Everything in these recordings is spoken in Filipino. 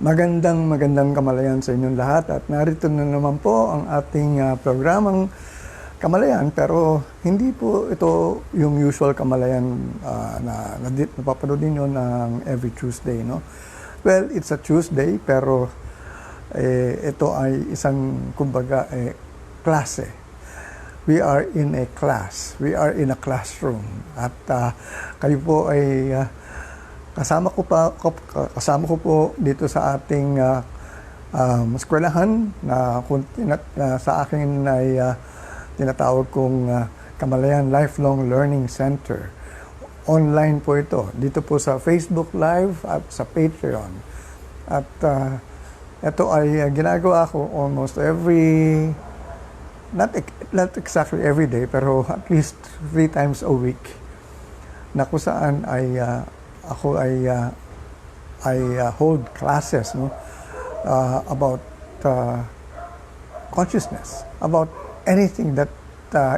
Magandang kamalayan sa inyong lahat at narito na naman po ang ating programang kamalayan, pero hindi po ito yung usual kamalayan na napapanood ninyo ng every Tuesday, no? Well, it's a Tuesday, pero ito ay isang kumbaga klase. We are in a class. We are in a classroom. At kayo po ay kasama ko po dito sa ating eskwelahan na sa akin ay tinatawag kong Kamalayan Lifelong Learning Center. Online po ito. Dito po sa Facebook Live at sa Patreon. At ito ay ginagawa ko almost not exactly every day, pero at least 3 times a week, na kung saan ay ako ay hold classes, no, about consciousness, about anything that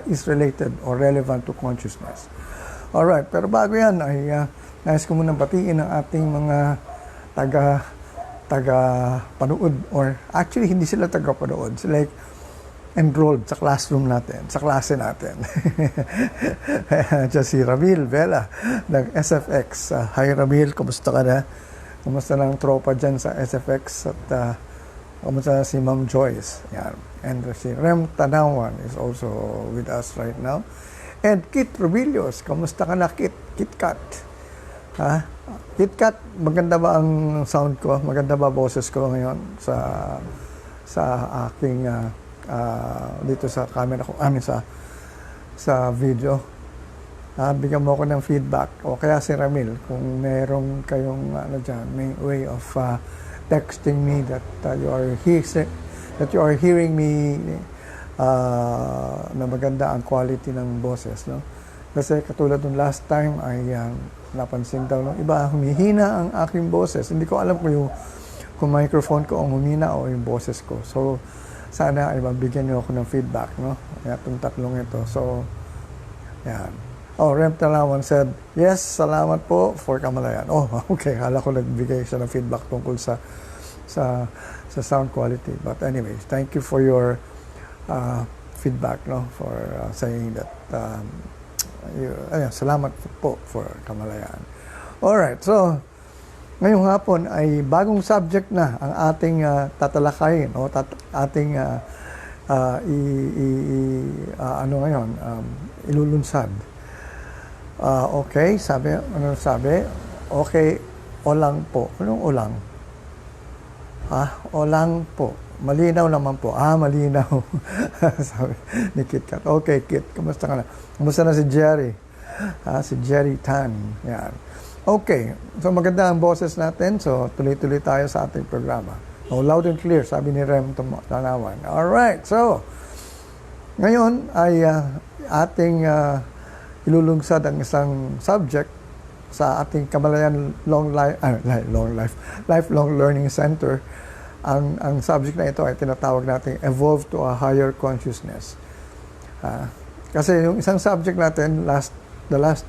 is related or relevant to consciousness. Alright, pero bago yan ay nais ko munang batiin ang ating mga taga-panood, or actually hindi sila taga-panood, sila enrolled sa classroom natin, sa klase natin. Diyan si Ramil Vela ng SFX. Hi Ramil, kumusta ka na? Kumusta ng tropa dyan sa SFX? At kumusta na si Ma'am Joyce? Yan. And si Rem Tanawan is also with us right now. And Kit Rubilios, kumusta ka na Kit? KitKat. Ha? KitKat, maganda ba ang sound ko? Maganda ba boses ko ngayon sa aking dito sa camera ko, sa video? Bigyan mo ako ng feedback, o kaya si Ramil, kung merong kayong may way of texting me that you are hearing me na maganda ang quality ng boses, no? Kasi katulad ng last time ay napansin daw ng iba, humihina ang aking boses. Hindi ko alam kung microphone ko ang humina o yung boses ko. So sana ay mabigyan niyo ako ng feedback, no? Itong tatlong ito. So, yan. Oh, Rem Talawan said, yes, salamat po for kamalayan. Oh, okay. Hala ko nagbigay siya ng feedback tungkol sa sound quality. But anyways, thank you for your feedback, no? For saying that, salamat po for kamalayan. Alright, so, ngayong hapon ay bagong subject na ang ating tatalakayin, o ating ilulunsad. Okay, sabi? Okay, olang po. Anong olang? Olang po. Malinaw naman po. Malinaw. Sabi ni KitKat. Okay, Kit, kumusta ka na? Kumusta na si Jerry? Si Jerry Tan. Yan. Okay, so maganda ang boses natin, so tuloy-tuloy tayo sa ating programa. Loud and clear, sabi ni Rem Tanawan. Alright, so ngayon ay ating ilulungsad ang isang subject sa ating Kamalayan Lifelong Learning Center. Ang subject na ito ay tinatawag natin Evolve to a Higher Consciousness. Kasi yung isang subject natin, the last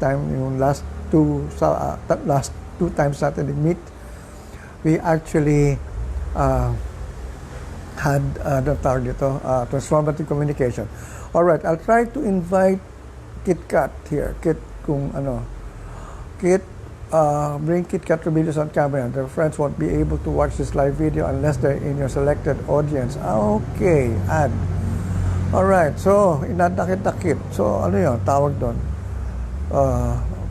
two times natin meet, we actually had transformative communication. Alright, I'll try to invite KitKat here. Kit, bring KitKat Rubilios on camera. Their friends won't be able to watch this live video unless they're in your selected audience. Okay, add. Alright, so inad na kita, Kit. So ano yun, tawag doon?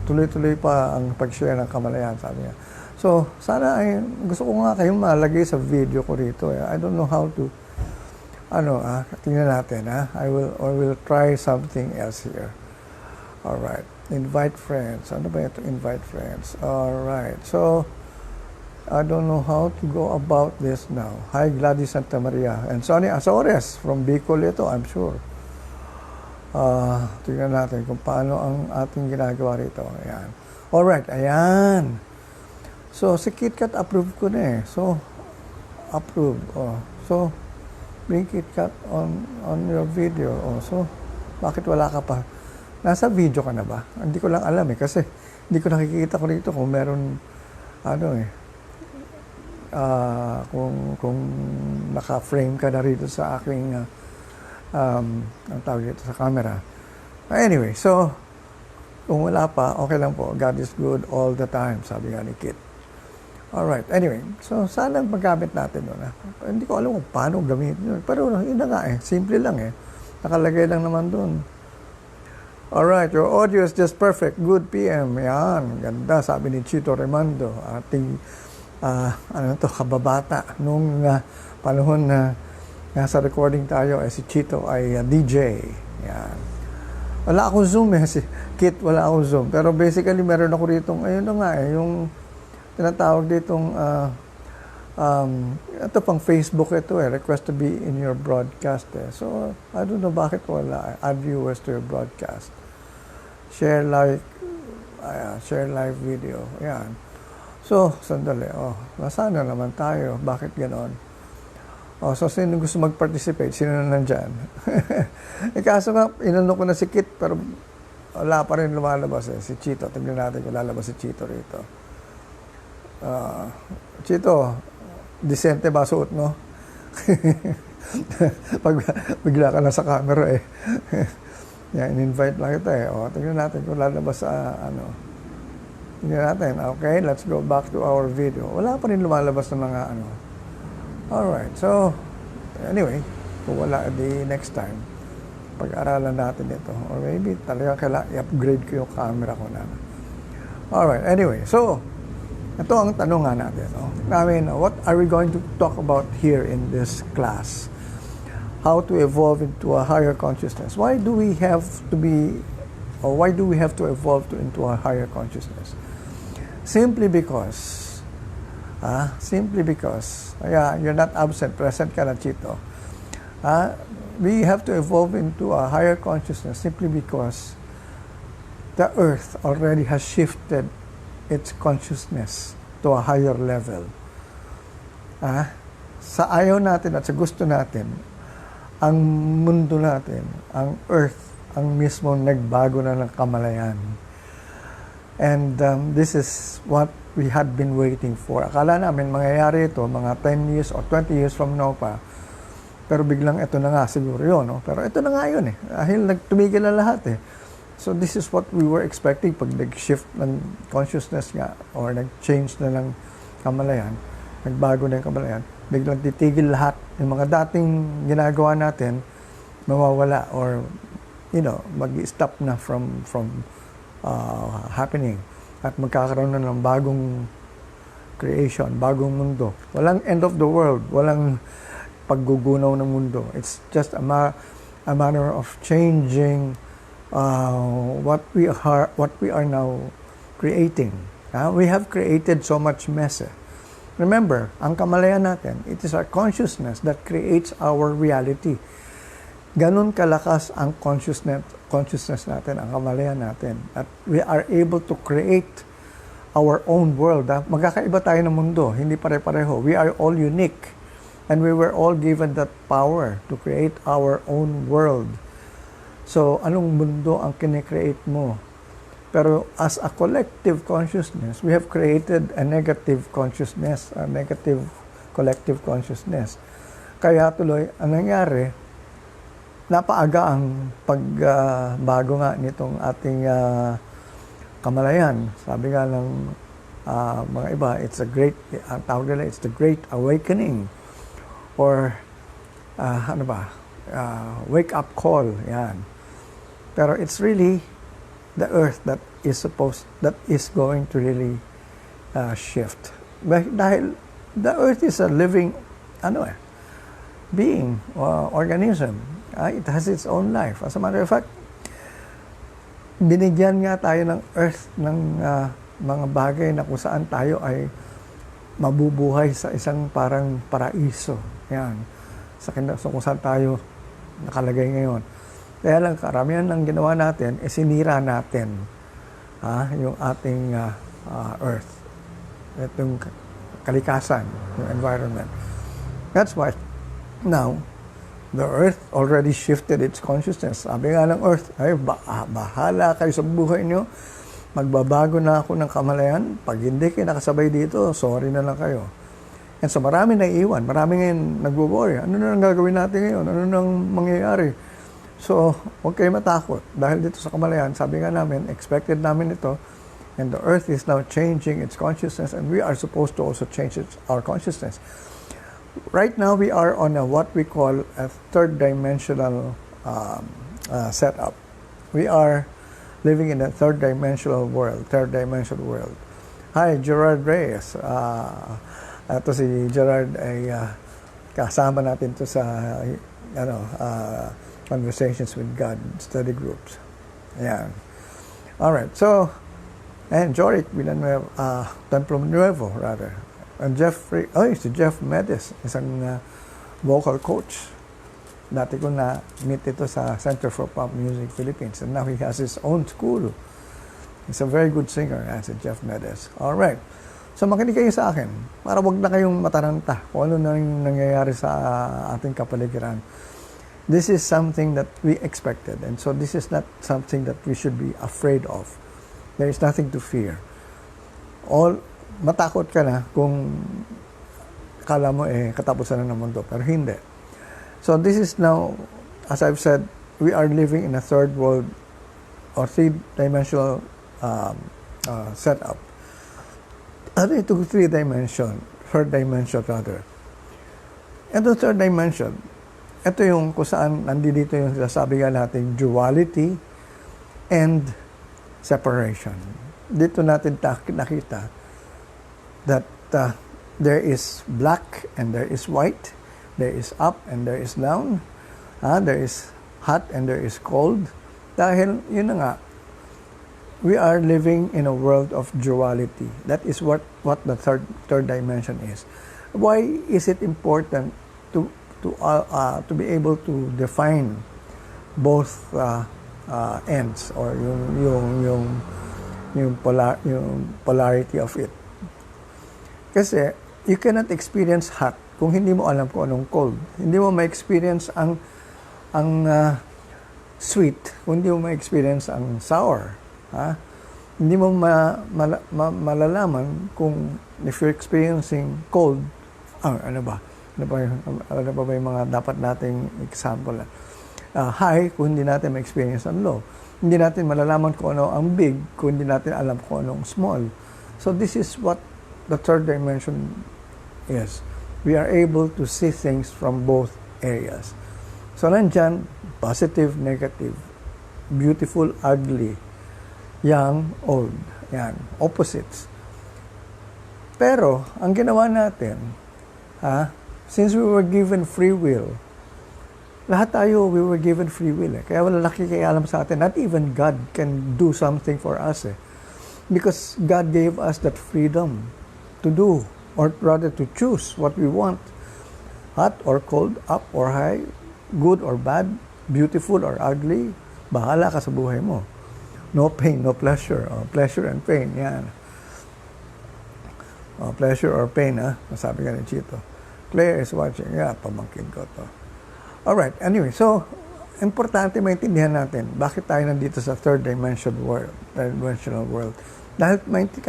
Tuloy-tuloy pa ang pag-share ng kamalayan, sabi niya. So, sana ay, gusto ko nga kayong malagay sa video ko rito. I don't know how to, tingnan natin, I will try something else here. Alright, invite friends. Ano ba ito, invite friends? Alright, so, I don't know how to go about this now. Hi, Gladys Santa Maria. And Sonny Azores from Bicol ito, I'm sure. Tingnan natin kung paano ang ating ginagawa rito. Ayan. Alright, ayan. So, si KitKat approve ko na So, approve. So, bring KitKat on your video. So, bakit wala ka pa? Nasa video ka na ba? Hindi ko lang alam kasi hindi ko nakikita ko rito kung meron kung naka-frame ka na rito sa aking ang tawag dito sa camera. Anyway, so kung wala pa, okay lang po. God is good all the time, sabi nga ni Kit. Alright, anyway. So, sana magamit natin doon. Hindi ko alam kung paano gamitin yun. Pero yun na nga simple lang Nakalagay lang naman doon. Alright, your audio is just perfect. Good PM. Yan, ganda. Sabi ni Chito Remando, ating kababata. Nung panahon na nasa recording tayo, si Chito ay DJ. Yan. Wala akong Zoom si Kit, wala akong Zoom. Pero basically, meron ako rito, ayun na nga yung tinatawag ditong, ito pang Facebook ito request to be in your broadcast So, I don't know bakit wala. Add viewers to your broadcast. Share live video. Yan. So, sandali. Nasana naman tayo. Bakit ganon? So, sino gusto mag-participate? Sino na nandyan? Kaso nga, inano ko na si Kit, pero wala pa rin lumalabas Si Chito. Tignan natin kung lalabas si Chito rito. Chito, decente ba suot, no? Pag bigla ka na sa camera Yan, in-invite lang kita tignan natin kung lalabas sa Tignan natin. Okay, let's go back to our video. Wala pa rin lumalabas ng mga Alright, so, anyway, kung wala, the next time, pag-aralan natin ito. Or maybe talaga kailangan i-upgrade ko yung camera ko na. Alright, anyway, so, ito ang tanong nga natin. What are we going to talk about here in this class? How to evolve into a higher consciousness. Why do we have to evolve into a higher consciousness? Simply because, you're not absent, present ka na, Chito. We have to evolve into a higher consciousness simply because the earth already has shifted its consciousness to a higher level. Sa ayaw natin at sa gusto natin, ang mundo natin, ang earth, ang mismo nagbago na ng kamalayan. And this is what we had been waiting for. Akala namin mangyayari ito mga 10 years or 20 years from now pa. Pero biglang ito na nga siguro yun. Pero ito na nga yun Dahil nagtumigil na lahat So this is what we were expecting pag nag-shift ng consciousness nga or nag-change na ng kamalayan, nagbago na yung kamalayan, biglang titigil lahat. Yung mga dating ginagawa natin, mawawala or, mag-stop na from happening. At magkakaroon na ng bagong creation, bagong mundo. Walang end of the world, walang paggugunaw ng mundo. It's just a matter of changing what we are now creating. We have created so much mess. Remember, ang kamalayan natin, it is our consciousness that creates our reality. Ganun kalakas ang consciousness natin, ang kamalayan natin. At we are able to create our own world. Magkakaiba tayo ng mundo, hindi pare-pareho. We are all unique. And we were all given that power to create our own world. So, anong mundo ang kine-create mo? Pero as a collective consciousness, we have created a negative consciousness, a negative collective consciousness. Kaya tuloy, ang nangyari, napaaga ang pagbago nga nitong ating kamalayan. Sabi nga ng mga iba, it's a great, tawag nila, it's the great awakening. Or, wake up call, yan. Pero it's really the earth that is going to really shift. Dahil the earth is a living, being, organism. It has its own life. As a matter of fact, binigyan nga tayo ng earth ng mga bagay na kung saan tayo ay mabubuhay sa isang parang paraiso. Yan. Sa kung saan tayo nakalagay ngayon. Kaya lang, karamihan ng ginawa natin, sinira natin yung ating earth. Itong kalikasan, yung environment. That's why, now, the earth already shifted its consciousness. Sabi nga ng earth, ay, bahala kayo sa buhay nyo. Magbabago na ako ng kamalayan. Pag hindi kayo nakasabay dito, sorry na lang kayo. And so marami na iiwan, marami ngayon nagwo-worry. Ano na ang gagawin natin ngayon? Ano nang mangyayari? So, huwag kayo matakot. Dahil dito sa Kamalayan, sabi nga namin, expected namin ito, and the earth is now changing its consciousness, and we are supposed to also change our consciousness. Right now, we are on what we call a third-dimensional setup. We are living in a third-dimensional world. Hi, Gerard Reyes. Ito si Gerard ay kasama natin to sa Conversations with God study groups. Ayan. Alright, so, and Jorik Villanueva, Templo Nuevo, rather. And si Jeff Medes, isang vocal coach. Dati ko na-meet ito sa Center for Pop Music Philippines, and now he has his own school. He's a very good singer, si Jeff Medes. Alright. So, makinig kayo sa akin para wag na kayong mataranta kung ano na yung nangyayari sa ating kapaligiran. This is something that we expected, and so this is not something that we should be afraid of. There is nothing to fear. Matakot ka na kung akala mo katapusan na ng mundo, pero hindi. So this is now, as I've said, we are living in a third world or three-dimensional setup. Ano ito three-dimension? Third dimension rather. Ito third dimension, ito yung kung saan nandito yung sinasabi nga natin duality and separation. Dito natin nakita that there is black and there is white, there is up and there is down, there is hot and there is cold. Dahil yun na nga, we are living in a world of duality. That is what the third dimension is. Why is it important to be able to define both ends or yung polarity of it? Kasi you cannot experience hot kung hindi mo alam kung anong cold. Hindi mo ma-experience ang sweet kung hindi mo ma-experience ang sour. Hindi mo malalaman kung if you're experiencing cold, ano ba yung mga dapat nating example? High, kung hindi natin ma-experience ang low. Hindi natin malalaman kung ano ang big, kung hindi natin alam kung anong small. So this is what the third dimension is. We are able to see things from both areas. So nandyan, positive, negative, beautiful, ugly, young, old. Yan, opposites. Pero, ang ginawa natin, since we were given free will, lahat tayo, we were given free will. Kaya wala nakikialam sa atin. Not even God can do something for us. Because God gave us that freedom to do, or rather to choose what we want. Hot or cold, up or high, good or bad, beautiful or ugly, bahala ka sa buhay mo. No pain, no pleasure. Or pleasure and pain, yan. Pleasure or pain, masabi ka ni Chito. Claire is watching. Yeah, pamangkin ko to. Alright, anyway, so, importante maintindihan natin bakit tayo nandito sa third-dimensional world. Dahil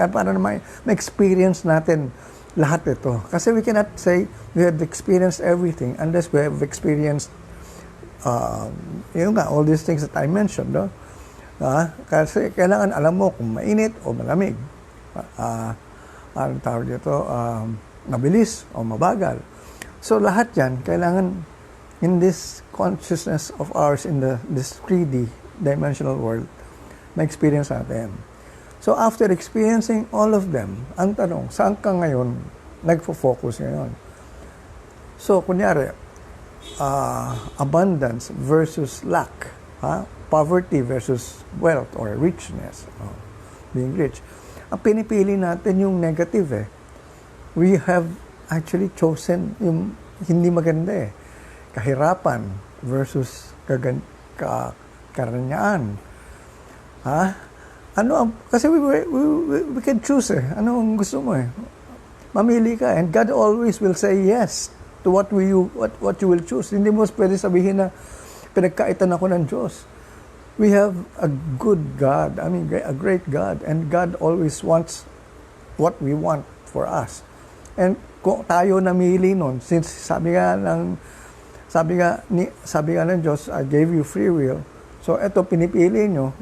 para na ma-experience natin lahat ito. Kasi we cannot say we have experienced everything unless we have experienced all these things that I mentioned. No? Kasi kailangan alam mo kung mainit o malamig. Anong tawag dito? Mabilis o mabagal. So lahat yan, kailangan in this consciousness of ours in this 3D dimensional world, ma-experience natin. So after experiencing all of them, ang tanong, saan ka ngayon nagfo-focus ngayon? So kunyari, abundance versus lack, poverty versus wealth or richness, being rich. Ang pinipili natin yung negative. We have actually chosen yung hindi maganda. Kahirapan versus karanyaan. Kasi we can choose. Ano ang gusto mo Mamili ka, and God always will say yes to what you will choose. Hindi mo pwede sabihin na pinagkaitan ako ng Diyos. We have a good God, a great God, and God always wants what we want for us. And kung tayo namili nun, since sabi nga ng Diyos, I gave you free will, so eto pinipili nyo,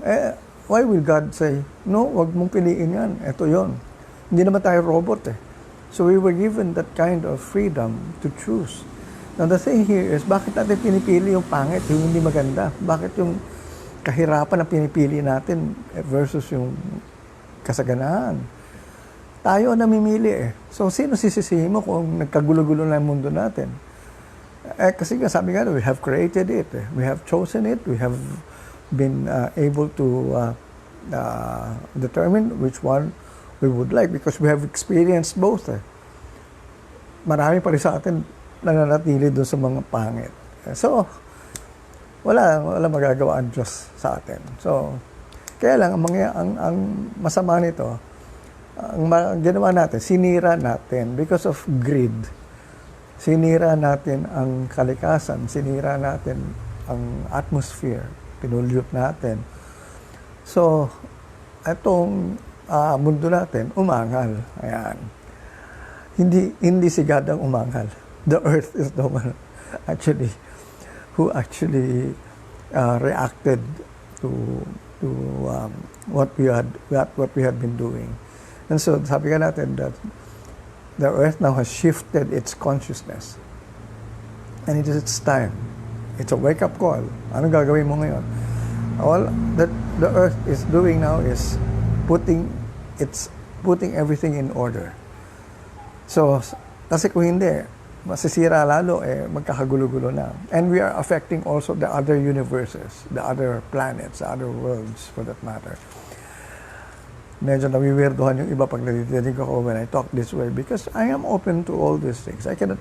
why will God say, no, wag mong piliin yan, eto yon. Hindi naman tayo robot eh. So we were given that kind of freedom to choose. Now the thing here is, bakit natin pinipili yung pangit, yung hindi maganda? Bakit yung kahirapan na pinipili natin versus yung kasaganahan? Tayo namimili eh. So sino sisisihin mo kung nagkagulo-gulo na yung mundo natin? Kasi nga sabi nga, we have created it. We have chosen it. We have been able to determine which one we would like because we have experienced both. Marami pa rin sa atin nananatili doon sa mga pangit. So, wala magagawa ang Diyos sa atin. So, kaya lang, ang masama nito, ang ginawa natin, sinira natin because of greed. Sinira natin ang kalikasan, sinira natin ang atmosphere, pinulyot natin. So, itong mundo natin, umangal. Ayan. Hindi si God ang umangal. The earth is the one who actually reacted to what we had been doing. And so, sabi nga natin that the earth now has shifted its consciousness. And it is its time. It's a wake-up call. Anong gagawin mo ngayon? All that the earth is doing now is putting everything in order. So, kasi kung hindi, masisira lalo, magkakagulo-gulo na. And we are affecting also the other universes, the other planets, the other worlds, for that matter. Medyo nawiwirdohan yung iba pag nadidinig ako when I talk this way because I am open to all these things. I cannot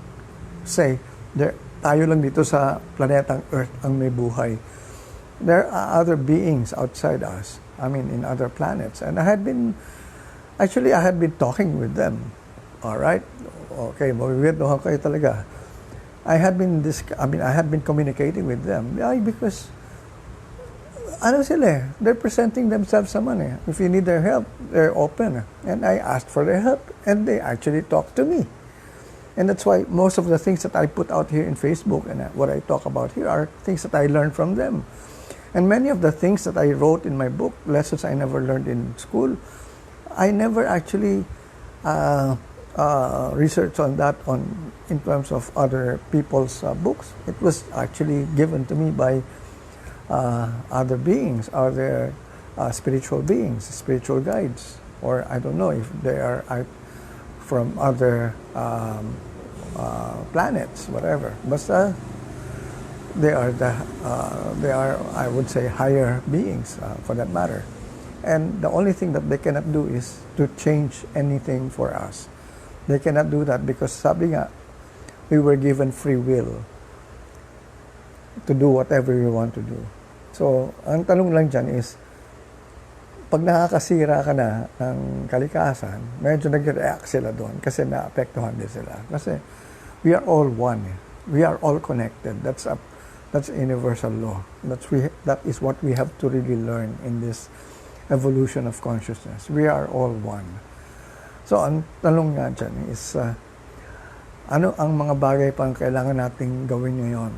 say, tayo lang dito sa planetang Earth ang may buhay. There are other beings outside us, in other planets. And I had been talking with them. All right? Okay, mawiwirdohan kayo talaga. I had been communicating with them. Why? Because they're presenting themselves sa money. If you need their help, they're open. And I asked for their help, and they actually talked to me. And that's why most of the things that I put out here in Facebook and what I talk about here are things that I learned from them. And many of the things that I wrote in my book, lessons I never learned in school, I never actually research on that in terms of other people's books. It was actually given to me by other beings, other spiritual beings, spiritual guides, or I don't know if they are from other planets, whatever. Basta they are I would say higher beings for that matter. And the only thing that they cannot do is to change anything for us. They cannot do that because sabi nga, we were given free will to do whatever we want to do. So, ang tanong lang dyan is, pag nakakasira ka na ng kalikasan, medyo nag-react sila doon kasi naapektuhan din sila. Kasi we are all one. We are all connected. That's a universal law. That is what we have to really learn in this evolution of consciousness. We are all one. So, ang tanong nga dyan is, ano ang mga bagay pang kailangan nating gawin ngayon?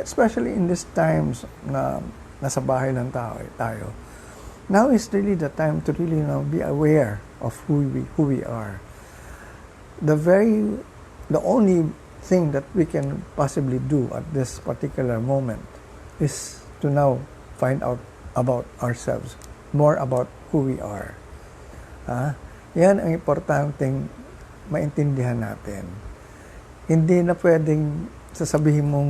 Especially in these times na nasa bahay lang tayo. Now is really the time to really be aware of who we are. The only thing that we can possibly do at this particular moment is to now find out about ourselves, more about who we are. Yan ang importanteng maintindihan natin. Hindi na pwedeng sasabihin mong,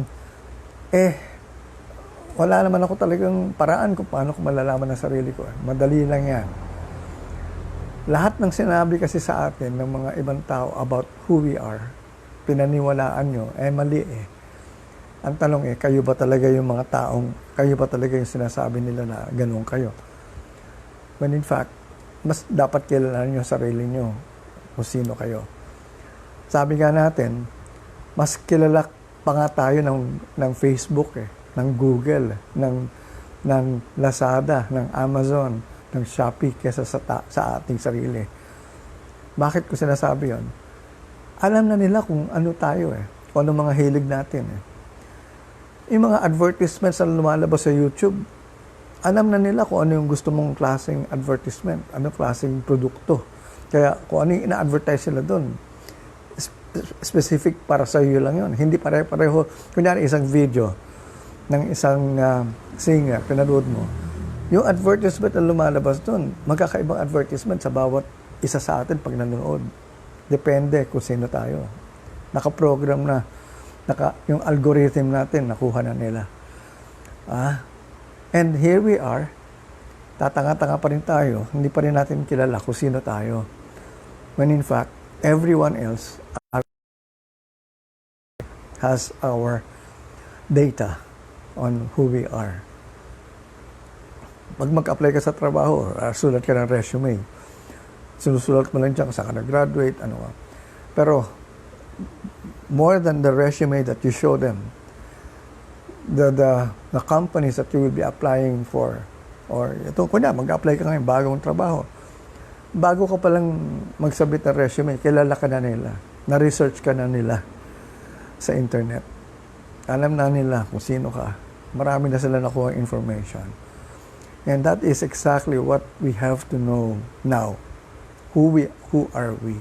wala naman ako talagang paraan kung paano ko malalaman ang sarili ko. Madali lang yan. Lahat ng sinabi kasi sa atin ng mga ibang tao about who we are, pinaniwalaan nyo, mali eh. Ang tanong kayo ba talaga yung mga taong, kayo ba talaga yung sinasabi nila na ganun kayo? When in fact, mas dapat kilalanin nyo sarili nyo kung sino kayo. Sabi nga natin, mas kilala pa nga tayo ng Facebook ng Google, ng Lazada, ng Amazon, ng Shopee kesa sa ating sarili. Bakit ko sinasabi yon? Alam na nila kung ano tayo kung ano mga hilig natin Yung mga advertisements na lumalabas sa YouTube, alam na nila kung ano yung gusto mong klaseng advertisement, ano klaseng produkto. Kaya kung ano yung ina-advertise sila doon, specific para sa iyo lang yun. Hindi pare-pareho. Kunyari isang video ng isang singer, pinanood mo. Yung advertisement na lumalabas doon, magkakaibang advertisement sa bawat isa sa atin pag nanonood. Depende kung sino tayo. Nakaprogram na, yung algorithm natin, nakuha na nila. And here we are, tatanga-tanga pa rin tayo, hindi pa rin natin kilala kung sino tayo. When in fact, everyone else has our data on who we are. Pag mag-apply ka sa trabaho, sulat ka ng resume. Sinusulat mo lang dyan kung saan ka nag-graduate, ano ka. Pero, more than the resume that you show them, the companies that you will be applying for, or ito, kunya, mag-apply ka ngayon, bagong trabaho. Bago ka palang magsabit ng resume, kilala ka na nila. Na-research ka na nila sa internet. Alam na nila kung sino ka. Marami na sila nakuha information. And that is exactly what we have to know now. Who are we?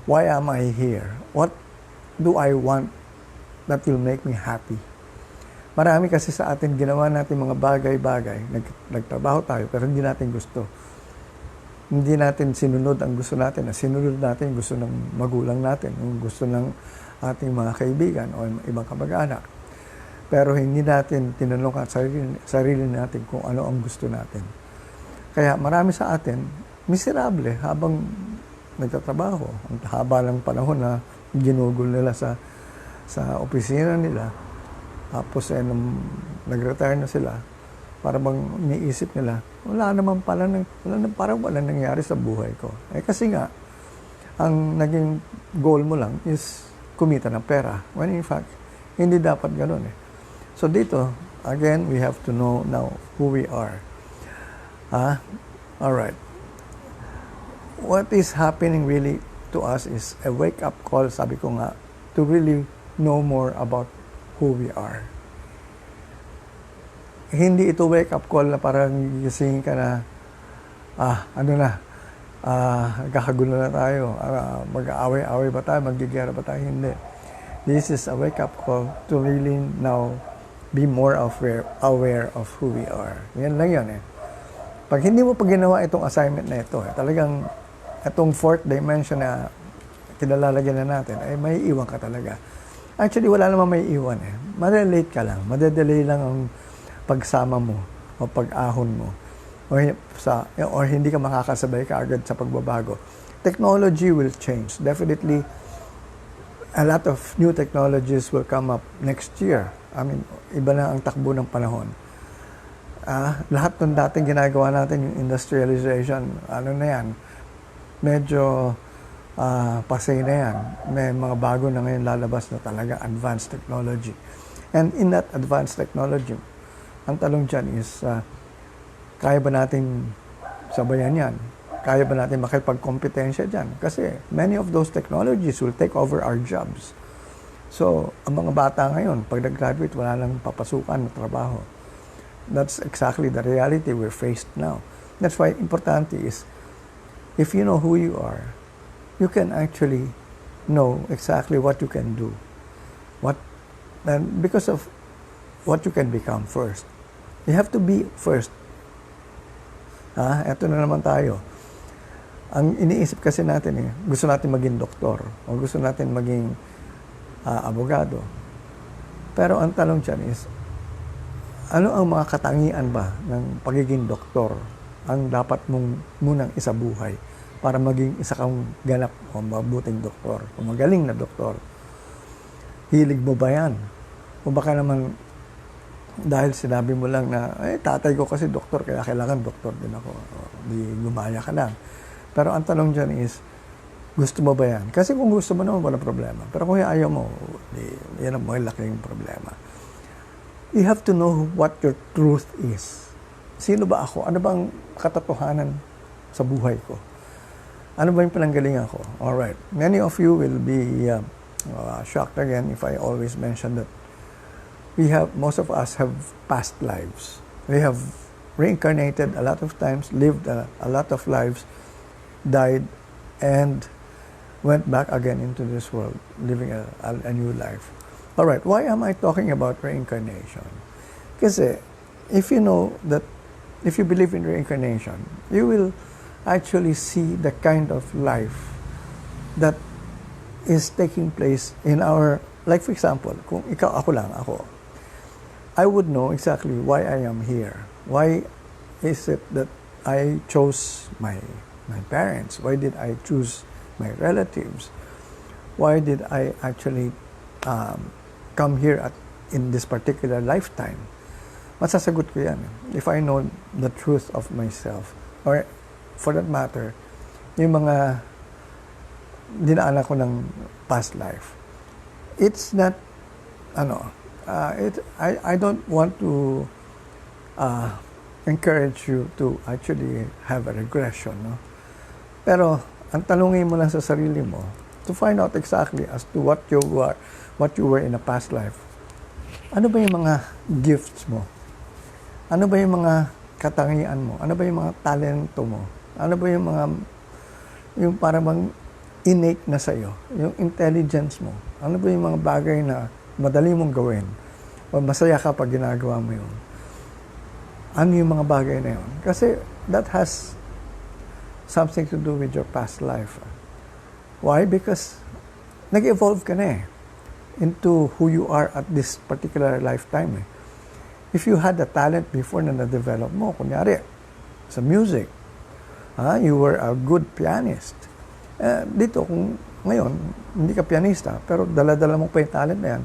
Why am I here? What do I want that will make me happy? Marami kasi sa atin ginawa natin mga bagay-bagay. Nagtrabaho tayo pero hindi natin gusto. Hindi natin sinunod ang gusto natin. Sinunod natin gusto ng magulang natin, yung gusto ng ating mga kaibigan o ibang kamag-anak. Pero hindi natin tinanong at sarili natin kung ano ang gusto natin. Kaya marami sa atin, miserable habang nagtatrabaho. Ang haba ng panahon na ginugol nila sa opisina nila. Tapos nung nag-retire na sila, para bang iniisip nila, parang wala nangyari sa buhay ko. Kasi nga, ang naging goal mo lang is kumita ng pera. When in fact, hindi dapat ganun So dito, again, we have to know now who we are. Alright. What is happening really to us is a wake-up call, sabi ko nga, to really know more about who we are. Hindi ito wake-up call na parang gising ka na, nagkakagulo na tayo, mag-aaway-aaway ba tayo, magigera ba tayo, hindi. This is a wake-up call to really now be more aware of who we are. Yan lang yun Pag hindi mo pa ginawa itong assignment na ito, talagang itong fourth dimension na kinalalagyan na natin, ay may iwan ka talaga. Actually, wala naman may iwan Marelate ka lang. Madedelay lang ang pagsama mo o pag-ahon mo. Or hindi ka makakasabay ka agad sa pagbabago. Technology will change. Definitely, a lot of new technologies will come up next year. I mean, iba na ang takbo ng panahon. Lahat ng dating ginagawa natin, yung industrialization, medyo pasay na yan. May mga bago na ngayon lalabas na talaga advanced technology. And in that advanced technology, ang talong dyan is, kaya ba natin sabayan yan? Kaya ba natin makipagkompetensya dyan? Kasi many of those technologies will take over our jobs. So, ang mga bata ngayon, pag nag-graduate, wala lang papasukan na trabaho. That's exactly the reality we're faced now. That's why importante is, if you know who you are, you can actually know exactly what you can do. And because of what you can become first. You have to be first. Eto na naman tayo. Ang iniisip kasi natin gusto natin maging doktor o gusto natin maging abogado. Pero ang tanong dyan is, ano ang mga katangian ba ng pagiging doktor ang dapat mong munang isabuhay para maging isa kang ganap o mabuting doktor o magaling na doktor? Hilig mo ba yan? O baka naman dahil sinabi mo lang na, tatay ko kasi doktor, kaya kailangan doktor din ako. Di gumaya ka lang. Pero ang tanong dyan is, gusto mo ba yan? Kasi kung gusto mo naman, wala problema. Pero kung ayaw mo, yan ang malaking problema. You have to know what your truth is. Sino ba ako? Ano bang katotohanan sa buhay ko? Ano ba yung pinanggalingan ko? Alright. Many of you will be shocked again if I always mention that most of us have past lives. We have reincarnated a lot of times, lived a lot of lives, died, and went back again into this world, living a new life. Alright, why am I talking about reincarnation? Kasi, if you know that, if you believe in reincarnation, you will actually see the kind of life that is taking place in our, like for example, kung ako, I would know exactly why I am here. Why is it that I chose my parents? Why did I choose my relatives? Why did I actually come here in this particular lifetime? Masasagot ko yan if I know the truth of myself. Or for that matter, yung mga dinaanan ko ng past life. It's not, I don't want to encourage you to actually have a regression. No? Pero, ang tanungin mo lang sa sarili mo, to find out exactly as to what you were in a past life. Ano ba yung mga gifts mo? Ano ba yung mga katangian mo? Ano ba yung mga talento mo? Ano ba yung parang bang innate na sa'yo? Yung intelligence mo? Ano ba yung mga bagay na madali mong gawin? O masaya ka pag ginagawa mo yun? Ano yung mga bagay na yun? Kasi that has something to do with your past life. Why? Because nag-evolve ka na into who you are at this particular lifetime. If you had a talent before na na-develop mo, kunyari, sa music, you were a good pianist. Dito, kung ngayon, hindi ka pianista, pero dala-dala mo pa yung talent na yan,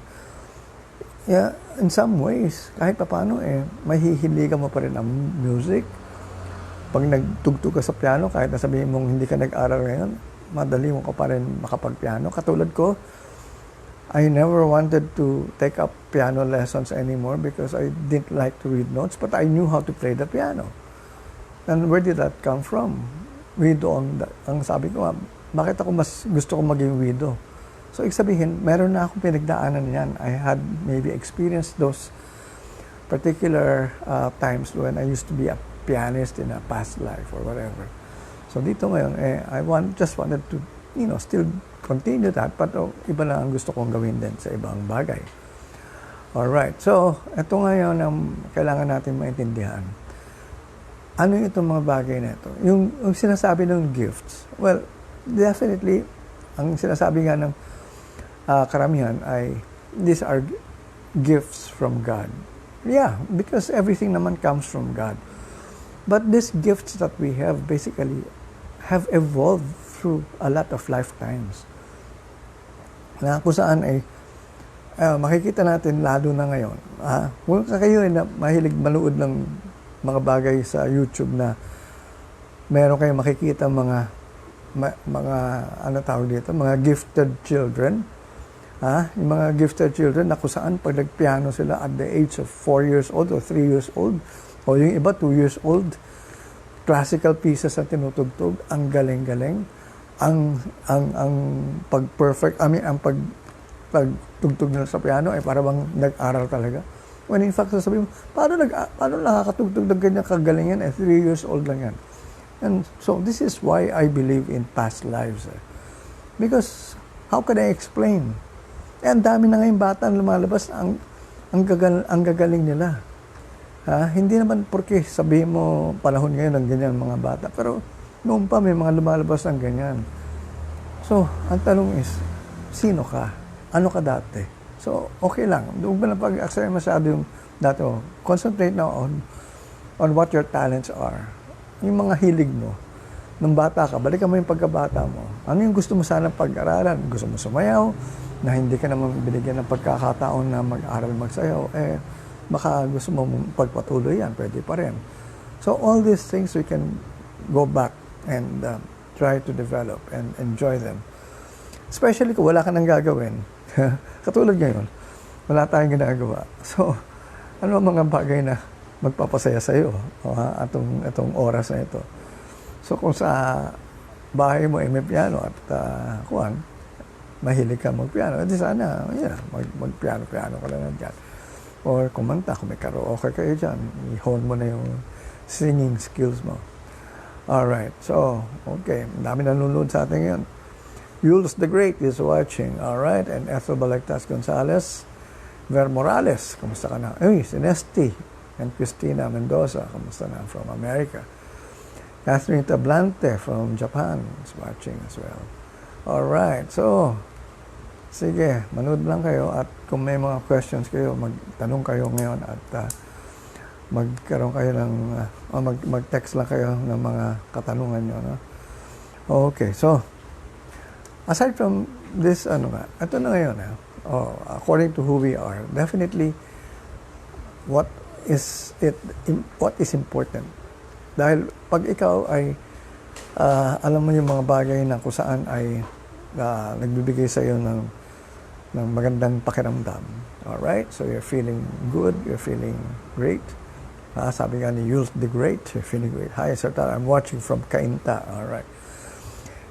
in some ways, kahit pa paano, mahihiligan mo pa rin ang music. Pag nagtugtog ka sa piano, kahit na sabihin mong hindi ka nag-aral ngayon, madali mo ka pa rin makapag-piano. Katulad ko, I never wanted to take up piano lessons anymore because I didn't like to read notes, but I knew how to play the piano. And where did that come from? Widow ang sabi ko, bakit ako mas gusto kong maging widow? So, ibig sabihin, meron na akong pinagdaanan yan. I had maybe experienced those particular times when I used to be a pianist in a past life or whatever. So, dito ngayon, just wanted to, still continue that, but iba lang ang gusto kong gawin din sa ibang bagay. Alright, so, ito ngayon ang kailangan natin maintindihan. Ano yung itong mga bagay na ito? Yung sinasabi ng gifts, well, definitely, ang sinasabi nga ng karamihan ay, these are gifts from God. Yeah, because everything naman comes from God. But these gifts that we have basically have evolved through a lot of lifetimes. Na kung saan ay makikita natin lalo na ngayon. Kung kayo na mahilig manood ng mga bagay sa YouTube na meron kayong makikita mga mga gifted children. Yung mga gifted children na kung saan pag nagpiano sila at the age of 4 years old or 3 years old o yung iba 2 years old, classical pieces na tinutugtog, ang galing-galing. Ang pag-perfect, ang pagtugtog nila sa piano ay para bang nag-aral talaga. When in fact, sasabihin mo, paano nakakatugtog ng ganyan kagalingan? 3 years old lang yan. And so, this is why I believe in past lives. Because, how can I explain? Ang dami na ngayong bata ang lumalabas, ang gagaling nila. Hindi naman porque sabihin mo, panahon ngayon ng ganyan mga bata. Pero, noon pa may mga lumalabas ng ganyan. So, ang tanong is, sino ka? Ano ka dati? So, okay lang. Huwag mo na pag-accept masyado yung dati mo. Concentrate na on what your talents are. Yung mga hilig mo. Nung bata ka, balikan mo yung pagkabata mo. Ano yung gusto mo sana pag-aralan? Gusto mo sumayaw? Na hindi ka naman binigyan ng pagkakataon na mag-aral magsayaw? Baka gusto mo pagpatuloy yan. Pwede pa rin. So, all these things we can go back and try to develop and enjoy them. Especially kung wala ka nang gagawin. Katulad ngayon, wala tayong ginagawa. So, ano ang mga bagay na magpapasaya sa iyo itong oras na ito? So, kung sa bahay mo may piano at mahilig ka mag-piano, edi sana, mag-piano-piano ka lang dyan. Or kumanta, kung may karaoke kayo dyan, i-hone mo na yung singing skills mo. Alright, so, okay, dami nanonood sa atin ngayon. Yules the Great is watching, alright, and Ethel Balagtas Gonzalez, Ver Morales, kamusta ka na? Si Nesty and Christina Mendoza, kamusta na from America. Catherine Tablante from Japan is watching as well. Alright, so, sige, manood lang kayo at kung may mga questions kayo, magtanong kayo ngayon at magkaroon kayo ng, mag-text lang kayo ng mga katanungan nyo. No? Okay, so, aside from this, ito na ngayon, according to who we are, definitely, what is important? Dahil pag ikaw ay, alam mo yung mga bagay na kung saan ay nagbibigay sa iyo ng magandang pakiramdam. Alright? So you're feeling good, you're feeling great. Sabi nga ni Yules the Great, you're feeling great. Hi, Sir Tara, I'm watching from Cainta. Alright.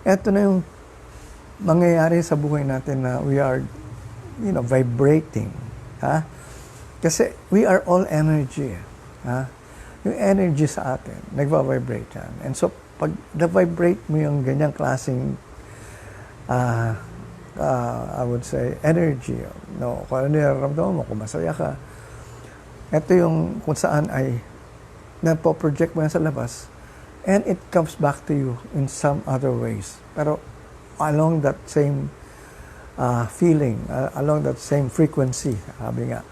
Ito na yung mangyayari sa buhay natin na we are, vibrating. Ha? Kasi we are all energy. Ha? Yung energy sa atin, nagva-vibrate yan. And so, pag na-vibrate mo yung ganyang klaseng I would say, energy. No? Kung ano nararamdaman mo, kung masaya ka. Ito yung kung saan ay napo-project mo yan sa labas and it comes back to you in some other ways. Pero along that same feeling, along that same frequency, sabi nga.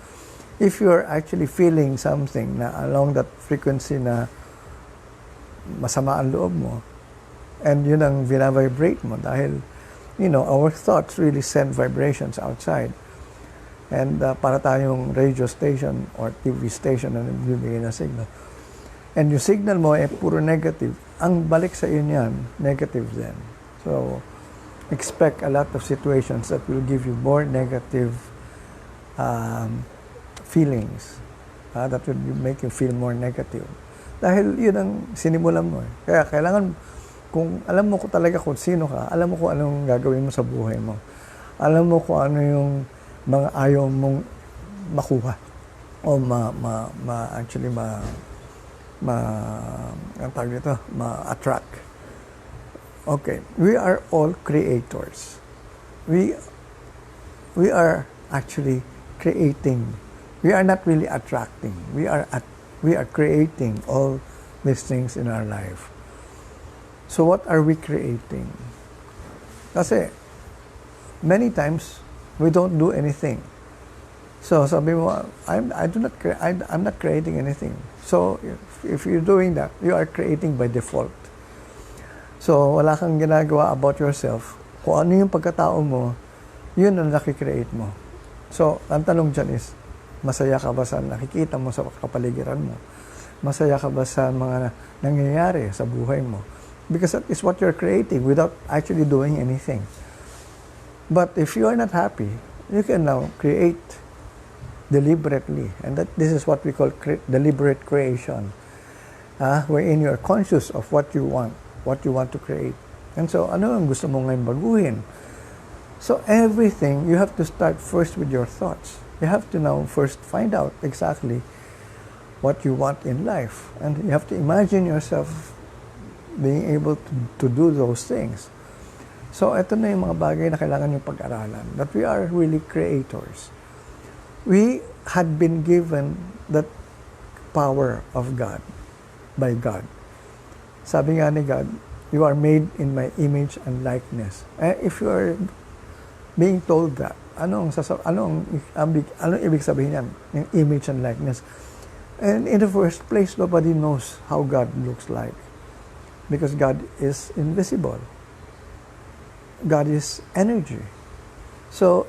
If you're actually feeling something na along that frequency na masama ang loob mo, and yun ang vina-vibrate mo dahil our thoughts really send vibrations outside. And para tayong radio station or TV station na nagbibigay ng signal. And yung signal mo ay puro negative. Ang balik sa iyo niyan, negative din. So, expect a lot of situations that will give you more negative feelings. That will make you feel more negative. Dahil yun ang sinimulan mo. Kaya kailangan kung alam mo ko talaga kung sino ka, alam mo kung anong gagawin mo sa buhay mo. Alam mo kung ano yung mga ayaw mong makuha o ma-attract. Okay, we are all creators. We are actually creating. We are not really attracting. We are creating all these things in our life. So what are we creating? Kasi many times we don't do anything. So sabi mo, I'm not creating anything. So if you're doing that, you are creating by default. So wala kang ginagawa about yourself. Kung ano yung pagkatao mo, yun ang nakikreate mo. So ang tanong dyan is, masaya ka ba sa nakikita mo sa kapaligiran mo? Masaya ka ba sa mga nangyayari sa buhay mo? Because that is what you're creating without actually doing anything. But if you are not happy, you can now create deliberately. And this is what we call deliberate creation. Wherein you are conscious of what you want to create. And so, ano ang gusto mo ngayon baguhin? So everything, you have to start first with your thoughts. You have to now first find out exactly what you want in life. And you have to imagine yourself being able to do those things. So, ito na yung mga bagay na kailangan yung pag-aralan. That we are really creators. We had been given that power of God, by God. Sabi nga ni God, you are made in my image and likeness. If you are being told that, anong ibig sabihin yan? Yung image and likeness. And in the first place, nobody knows how God looks like. Because God is invisible. God is energy. So,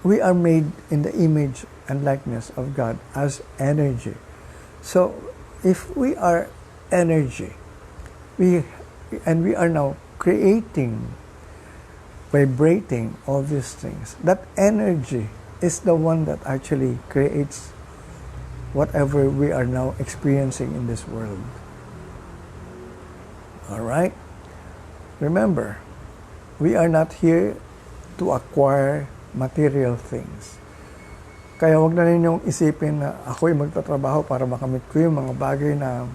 we are made in the image and likeness of God as energy. So, if we are energy, we are now creating, vibrating all these things. That energy is the one that actually creates whatever we are now experiencing in this world. All right? remember, we are not here to acquire material things. Kaya wag na ninyong isipin na ako'y magtatrabaho para makamit ko yung mga bagay na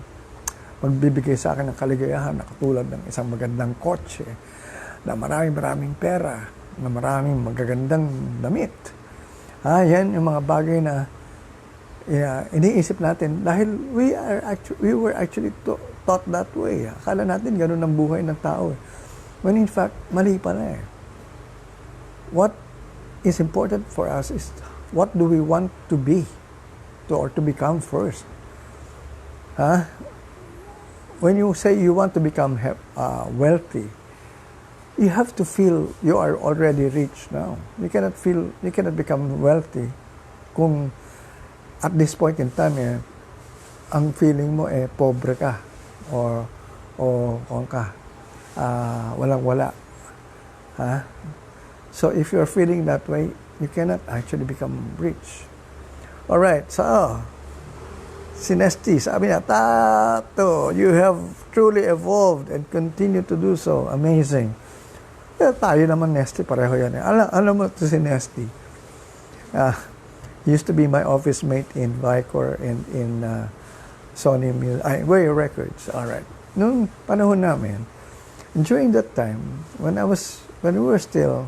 magbibigay sa akin ng kaligayahan na katulad ng isang magandang kotse, na maraming pera, na maraming magagandang damit. Yan yung mga bagay na iniisip natin dahil we were actually taught that way. Akala natin ganun ang buhay ng tao. When in fact, mali pala eh. What is important for us is what do we want to be or to become first. When you say you want to become wealthy, you have to feel you are already rich now. You cannot become wealthy kung at this point in time ang feeling mo pobre ka o walang-wala. So if you're feeling that way, you cannot actually become rich. Alright, so si Nesty, sabi niya, Tato, you have truly evolved and continue to do so. Amazing. Tayo naman, Nesty, pareho yan. Alam mo to si Nesty. Used to be my office mate in Vicor and in Sony Way Records. Alright. Noong panahon namin, during that time, when we were still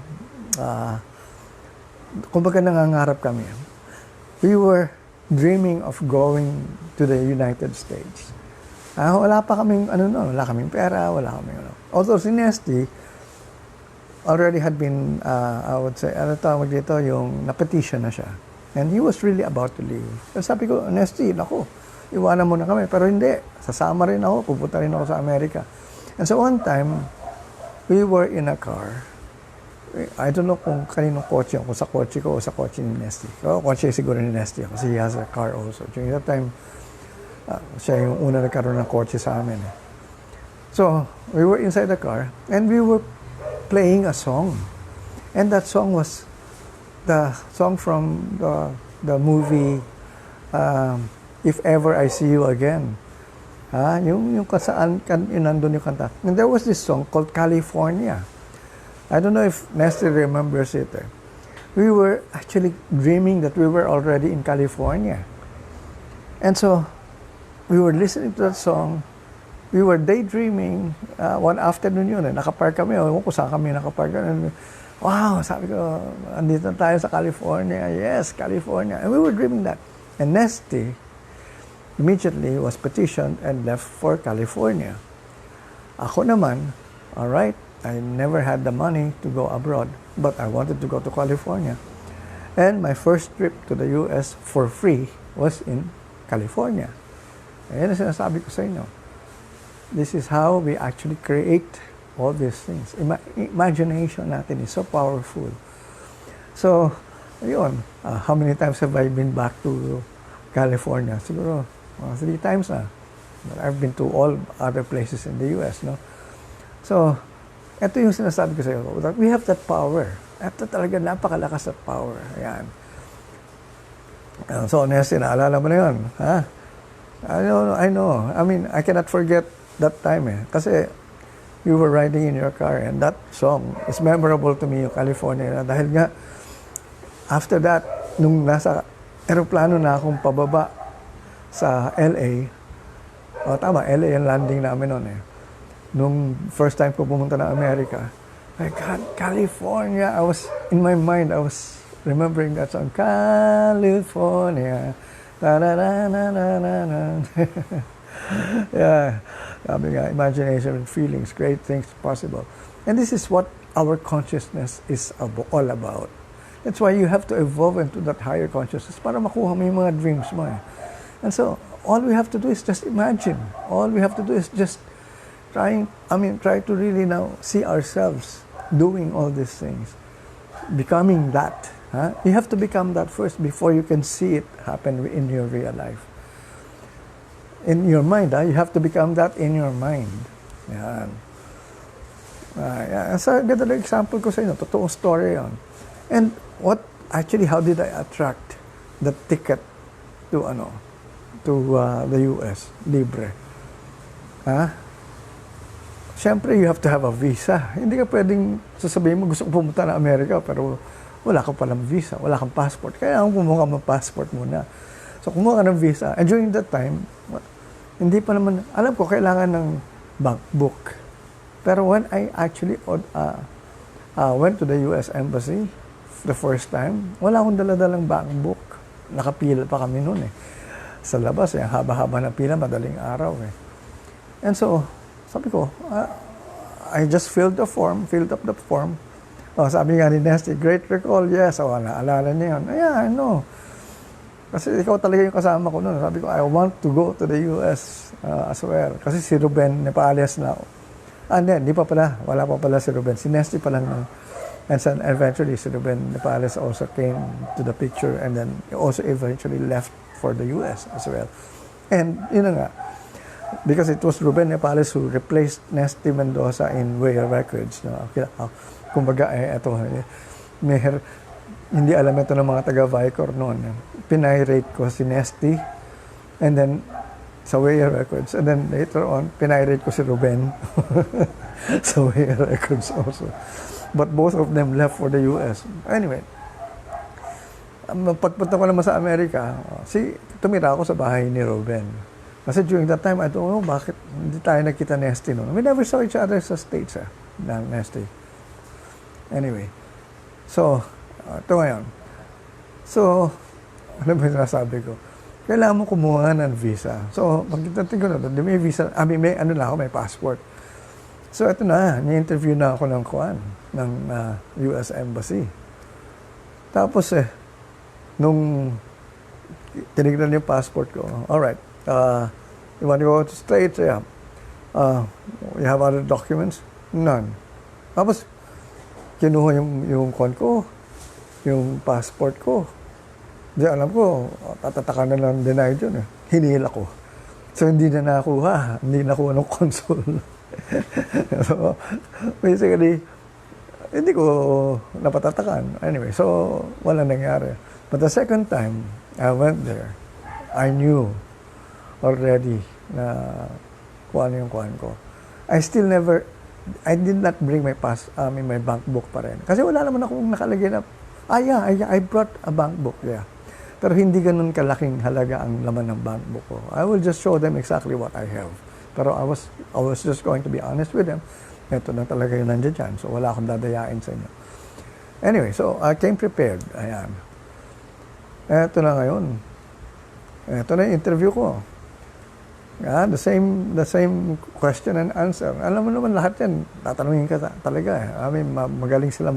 kumbaga nangangarap kami. We were dreaming of going to the United States. Wala pa kaming, wala kaming pera, wala kaming, Although si Nesty already had been, I would say, tawag dito, yung na-petition na siya. And he was really about to leave. So sabi ko, Nesty, naku, iwanan mo na kami. Pero hindi, sasama rin ako, pupunta rin ako sa Amerika. And so one time, we were in a car. I don't know kung kaninong kotse, kung sa kotse ko o sa kotse ni Nesty. So, kotse siguro ni Nesty kasi he has a car also. During that time, siya yung una nagkaroon ng kotse sa amin. So, we were inside the car and we were playing a song. And that song was the song from the movie If Ever I See You Again. Yung kasaan nandun yung kanta. And there was this song called California. I don't know if Nestor remembers it. We were actually dreaming that we were already in California. And so, we were listening to that song. We were daydreaming. One afternoon yun, nakapark kami. Ewan ko saan kami nakapark. Wow, sabi ko, andito tayo sa California. Yes, California. And we were dreaming that. And Nesty immediately was petitioned and left for California. Ako naman, all right, I never had the money to go abroad, but I wanted to go to California. And my first trip to the US for free was in California. Ayan ang sinasabi ko sa inyo. This is how we actually create all these things. Imagination natin is so powerful. So, ayun, how many times have I been back to California? Siguro, 3 times na. But I've been to all other places in the US, no? So, ito yung sinasabi ko sa iyo. We have that power. Ito talaga napakalakas at power. Ayan. So, Nesty, naalala mo na yun. I know. I mean, I cannot forget that time Kasi, you were riding in your car and that song is memorable to me, yung California. Dahil nga, after that, nung nasa aeroplano na akong pababa sa LA, tama, LA yung landing namin noon Nung first time ko pumunta na Amerika, my God, California, in my mind, I was remembering that song, California, ta-da-da-da-da-da. Yeah, sabi nga, imagination and feelings, great things possible. And this is what our consciousness is all about. That's why you have to evolve into that higher consciousness para makuha mo yung mga dreams mo And so, all we have to do is just imagine. All we have to do is just try to really now see ourselves doing all these things, becoming that. You have to become that first before you can see it happen in your real life. In your mind, you have to become that in your mind. Yan. Sa ganda ng example ko sa inyo, totoong story yan. And how did I attract the ticket to the US, libre? Siyempre, you have to have a visa. Hindi ka pwedeng sasabihin mo, gusto ko pumunta na Amerika, pero wala ka palang visa, wala kang passport. Kaya kumuha ka ng passport muna. So, kumuha ka ng visa. And during that time, hindi pa naman, alam ko, kailangan ng bank book. Pero when I actually went to the US Embassy the first time, wala akong daladalang bank book. Nakapila pa kami noon eh. Sa labas eh, haba-haba na pila, madaling araw eh. And so, sabi ko, I just filled up the form. Oh, sabi nga ni Nesty, great recall, yes. O, naalala niya yun. Yeah, I know. Kasi ikaw talaga yung kasama ko noon. Sabi ko, I want to go to the US as well. Kasi si Ruben Nepales na. Hindi pa pala. Wala pa pala si Ruben. Si Nesty pa lang. And then eventually, si Ruben Nepales also came to the picture and then also eventually left for the US as well. And yun na nga. Because it was Ruben Nepales who replaced Nesty Mendoza in Whale Records. No? Kumbaga, ito, hindi alam ito ng mga taga-Vicor noon. Pinirate ko si Nesty and then sa Whale Records. And then later on, pinirate ko si Ruben sa Whale Records also. But both of them left for the US. Anyway, pagpunta ko naman sa Amerika, tumira ako sa bahay ni Ruben. Kasi during that time, I don't know bakit hindi tayo nakita Nesty noon. We never saw each other sa States, Nesty. Anyway, so, ito ngayon. So, ano ba yung nasabi ko? Kailangan mo kumuha ng visa. So, pagkitating ko na doon, may visa, may passport. So, ito na, ni-interview na ako ng US Embassy. Tapos nung tinignan yung passport ko, alright, you want to go to States? Yeah. You have other documents? None. Tapos, kinuha yung yung passport ko. Di alam ko, tatatakan na lang denied yun. Hinihila ko. So, hindi na nakuha. Hindi nakuha ng consul. So, basically, hindi ko napatatakan. Anyway, so, wala nangyari. But the second time, I went there. I knew already na kung ano yung kuhan ko. I did not bring my my bank book pa rin. Kasi wala naman akong nakalagay na, I brought a bank book, yeah. Pero hindi ganun kalaking halaga ang laman ng bank book ko. I will just show them exactly what I have. Pero I was just going to be honest with them. Ito na talaga yung nandiyan dyan. So wala akong dadayain sa inyo. Anyway, so I came prepared. Ayan. Ito na ngayon. Ito na yung interview ko. Yeah, the same question and answer. Alam mo naman lahat yan, tatanungin ka talaga eh. Magaling sila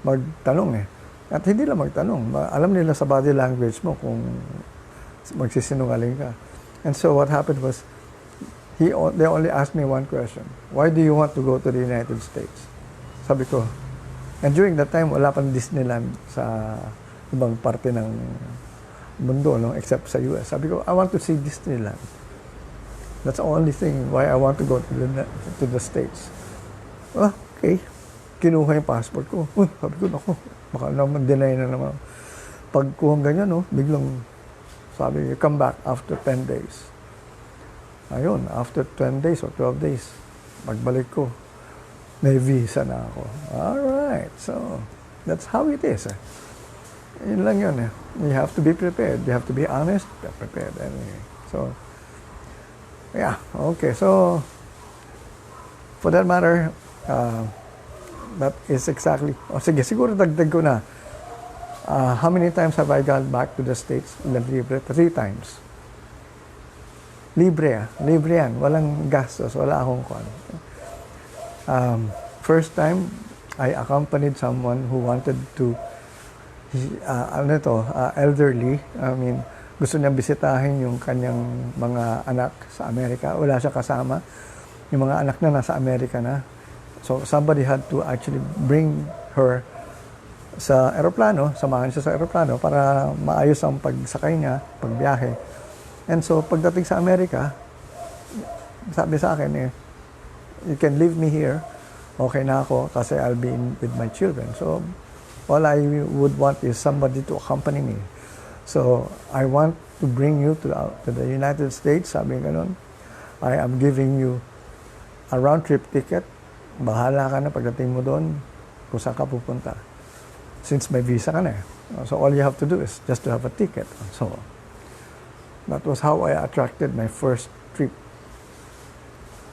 magtanong eh. At hindi lang magtanong. Alam nila sa body language mo kung magsisinungaling ka. And so what happened was, they only asked me one question. Why do you want to go to the United States? Sabi ko, and during that time, wala pang Disneyland sa ibang parte ng mundo, no? Except sa US. Sabi ko, I want to see Disneyland. That's the only thing why I want to go to the States. Okay. Kinuha yung passport ko. Sabi ko, naku, baka naman deny na naman. Pag kuhang ganyan, no, biglang sabi, you come back after 10 days. Ayun, after 10 days or 12 days, pagbalik ko, may visa na ako. Alright, so, that's how it is. Yun lang yun. You have to be prepared. You have to be honest, be prepared. Anyway, so, yeah, okay. So, for that matter, that is exactly, sige, siguro dagdag ko na. How many times have I gone back to the States? Libre, 3 times. Libre yan. Walang gastos, wala akong kwan. First time, I accompanied someone who wanted to, elderly, gusto niyang bisitahin yung kanyang mga anak sa Amerika. Wala siya kasama. Yung mga anak na nasa Amerika na. So, somebody had to actually bring her sa aeroplano, samahan siya sa aeroplano para maayos ang pagsakay niya, pagbiyahe. And so, pagdating sa Amerika, sabi sa akin, you can leave me here. Okay na ako kasi I'll be with my children. So, all I would want is somebody to accompany me. So, I want to bring you to the United States. Sabi ganun, I am giving you a round trip ticket, bahala ka na pagdating mo doon kung saan ka pupunta. Since may visa ka na eh. So all you have to do is just to have a ticket. So that was how I attracted my first trip.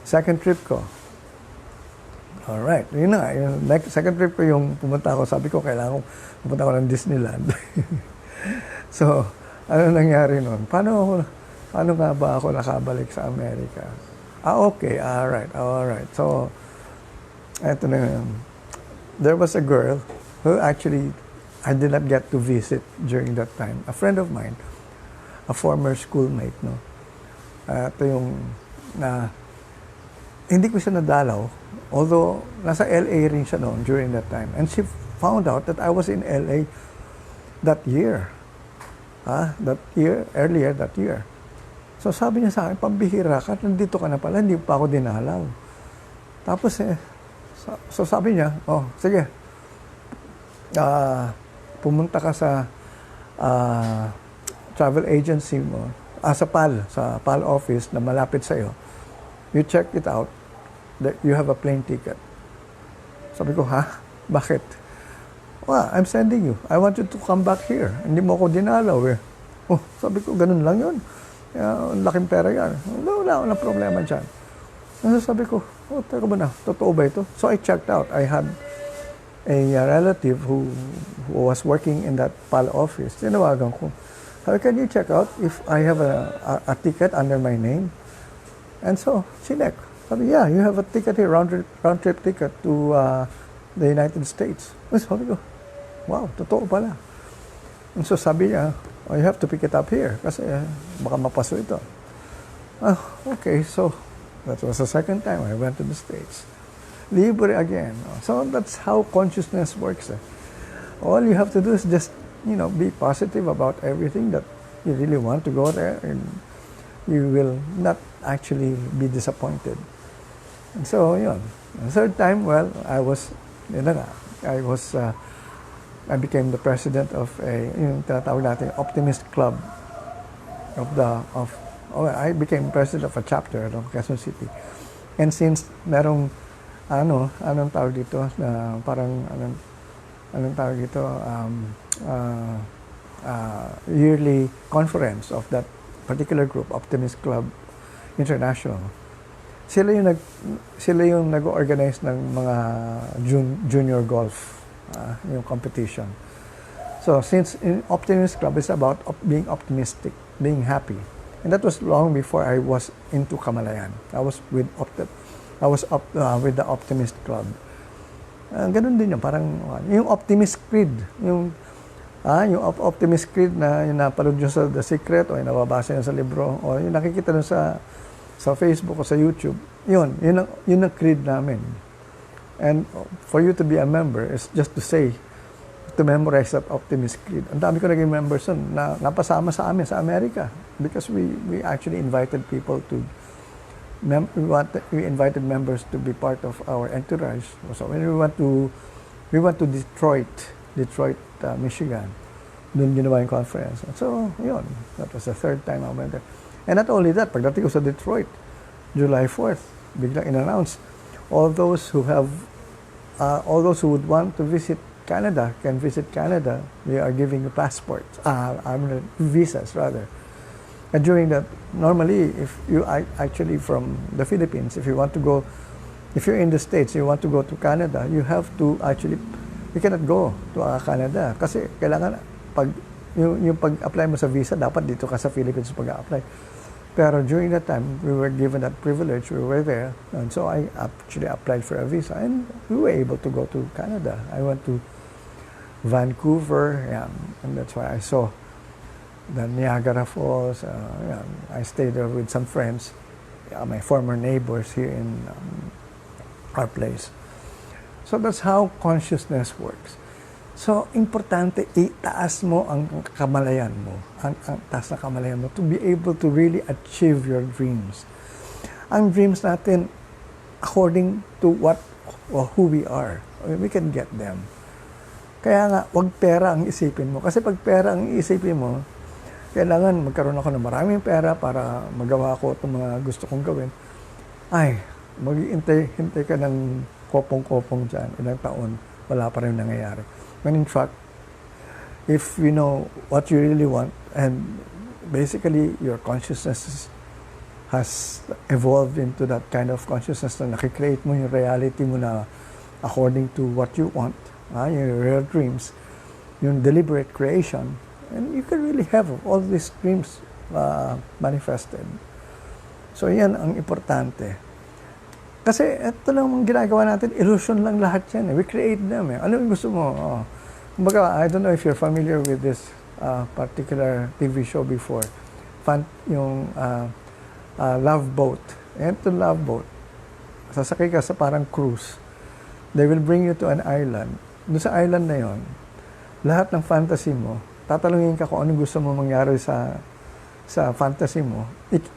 Second trip ko, alright, yun na. Yung second trip ko yung pumunta ako, sabi ko, kailangan ko pumunta ako ng Disneyland. So, ano nangyari nun? Paano nga ba ako nakabalik sa Amerika? Okay, alright. So, eto na yun. There was a girl who actually I did not get to visit during that time. A friend of mine, a former schoolmate, no? Ito yung hindi ko siya nadalaw, although nasa LA rin siya noon during that time. And she found out that I was in LA that year. Earlier that year. So sabi niya sa akin, pambihira ka, nandito ka na pala, hindi pa ako dinalaw. Tapos so sabi niya, sige, pumunta ka sa travel agency mo, sa PAL office na malapit sa'yo. You check it out, that you have a plane ticket. Sabi ko, bakit? Well, I'm sending you. I want you to come back here. Hindi mo ako dinalaw eh. Sabi ko, ganun lang yun. Laking pera yan. Wala problema dyan. Sabi ko, teka ba na, totoo ba ito? So I checked out. I had a relative who was working in that PAL office. Tinawagan ko. Sabi, can you check out if I have a ticket under my name? And so, sinek. Sabi, yeah, you have a ticket here, round trip ticket to the United States. Sabi ko, wow, totoo pala. And so sabi niya, you have to pick it up here kasi baka mapaso ito. Okay, so that was the second time I went to the States. Libre again. So that's how consciousness works. All you have to do is just, be positive about everything that you really want to go there, and you will not actually be disappointed. And so, yun. The third time, well, I became the president of yung tinatawag natin, Optimist Club I became president of a chapter of Quezon City. And since merong anong tawag dito, parang anong tawag dito, yearly conference of that particular group, Optimist Club International. Sila yung nag-organize ng mga junior golf, yung competition. So since Optimist Club is about being optimistic, being happy, and that was long before I was into Kamalayan. I was with the Optimist Club. Ganun din yun, parang yung Optimist Creed, yung Optimist Creed na yung napanood nyo sa The Secret o yung nababasa nyo sa libro o yung nakikita nyo sa Facebook o sa YouTube, yun ang creed namin. And for you to be a member is just to memorize that Optimist Creed. Ang dami ko naging members na napasama sa amin sa Amerika because we actually invited people to we invited members to be part of our entourage. So when we went to Detroit, Michigan, doon ginawa yung conference. So yun, that was the third time I went there. And not only that, pagdating ko sa Detroit, July 4th, biglang in-announce, all those who would want to visit Canada can visit Canada. We are giving you passports, visas rather. And during that, normally, if you actually from the Philippines, if you're in the States, you want to go to Canada, you cannot go to Canada kasi kailangan yung pag-apply mo sa visa, dapat dito ka sa Philippines pag-apply. Pero during that time, we were given that privilege. We were there. And so I actually applied for a visa. And we were able to go to Canada. I went to Vancouver. And that's why I saw the Niagara Falls. I stayed there with some friends, my former neighbors here in our place. So that's how consciousness works. So, importante, itaas mo ang kamalayan mo, ang taas na kamalayan mo to be able to really achieve your dreams. Ang dreams natin, according to what or who we are, we can get them. Kaya nga, wag pera ang isipin mo. Kasi pag pera ang isipin mo, kailangan magkaroon ako ng maraming pera para magawa ko itong mga gusto kong gawin. hintay ka ng kopong-kopong dyan, ilang taon, wala pa rin nangyayari. When in fact, if you know what you really want, and basically your consciousness has evolved into that kind of consciousness na nakikreate mo yung reality mo na according to what you want, your real dreams, yung deliberate creation, and you can really have all these dreams manifested. So yan ang importante. Kasi ito lang ang ginagawa natin, illusion lang lahat yan. We create them. Ano yung gusto mo? Kumbaga, I don't know if you're familiar with this particular TV show before. Yung Love Boat. Ito Love Boat. Sasakay ka sa parang cruise. They will bring you to an island. Doon sa island na yon, lahat ng fantasy mo, tatalungin ka kung anong gusto mo mangyari sa fantasy mo,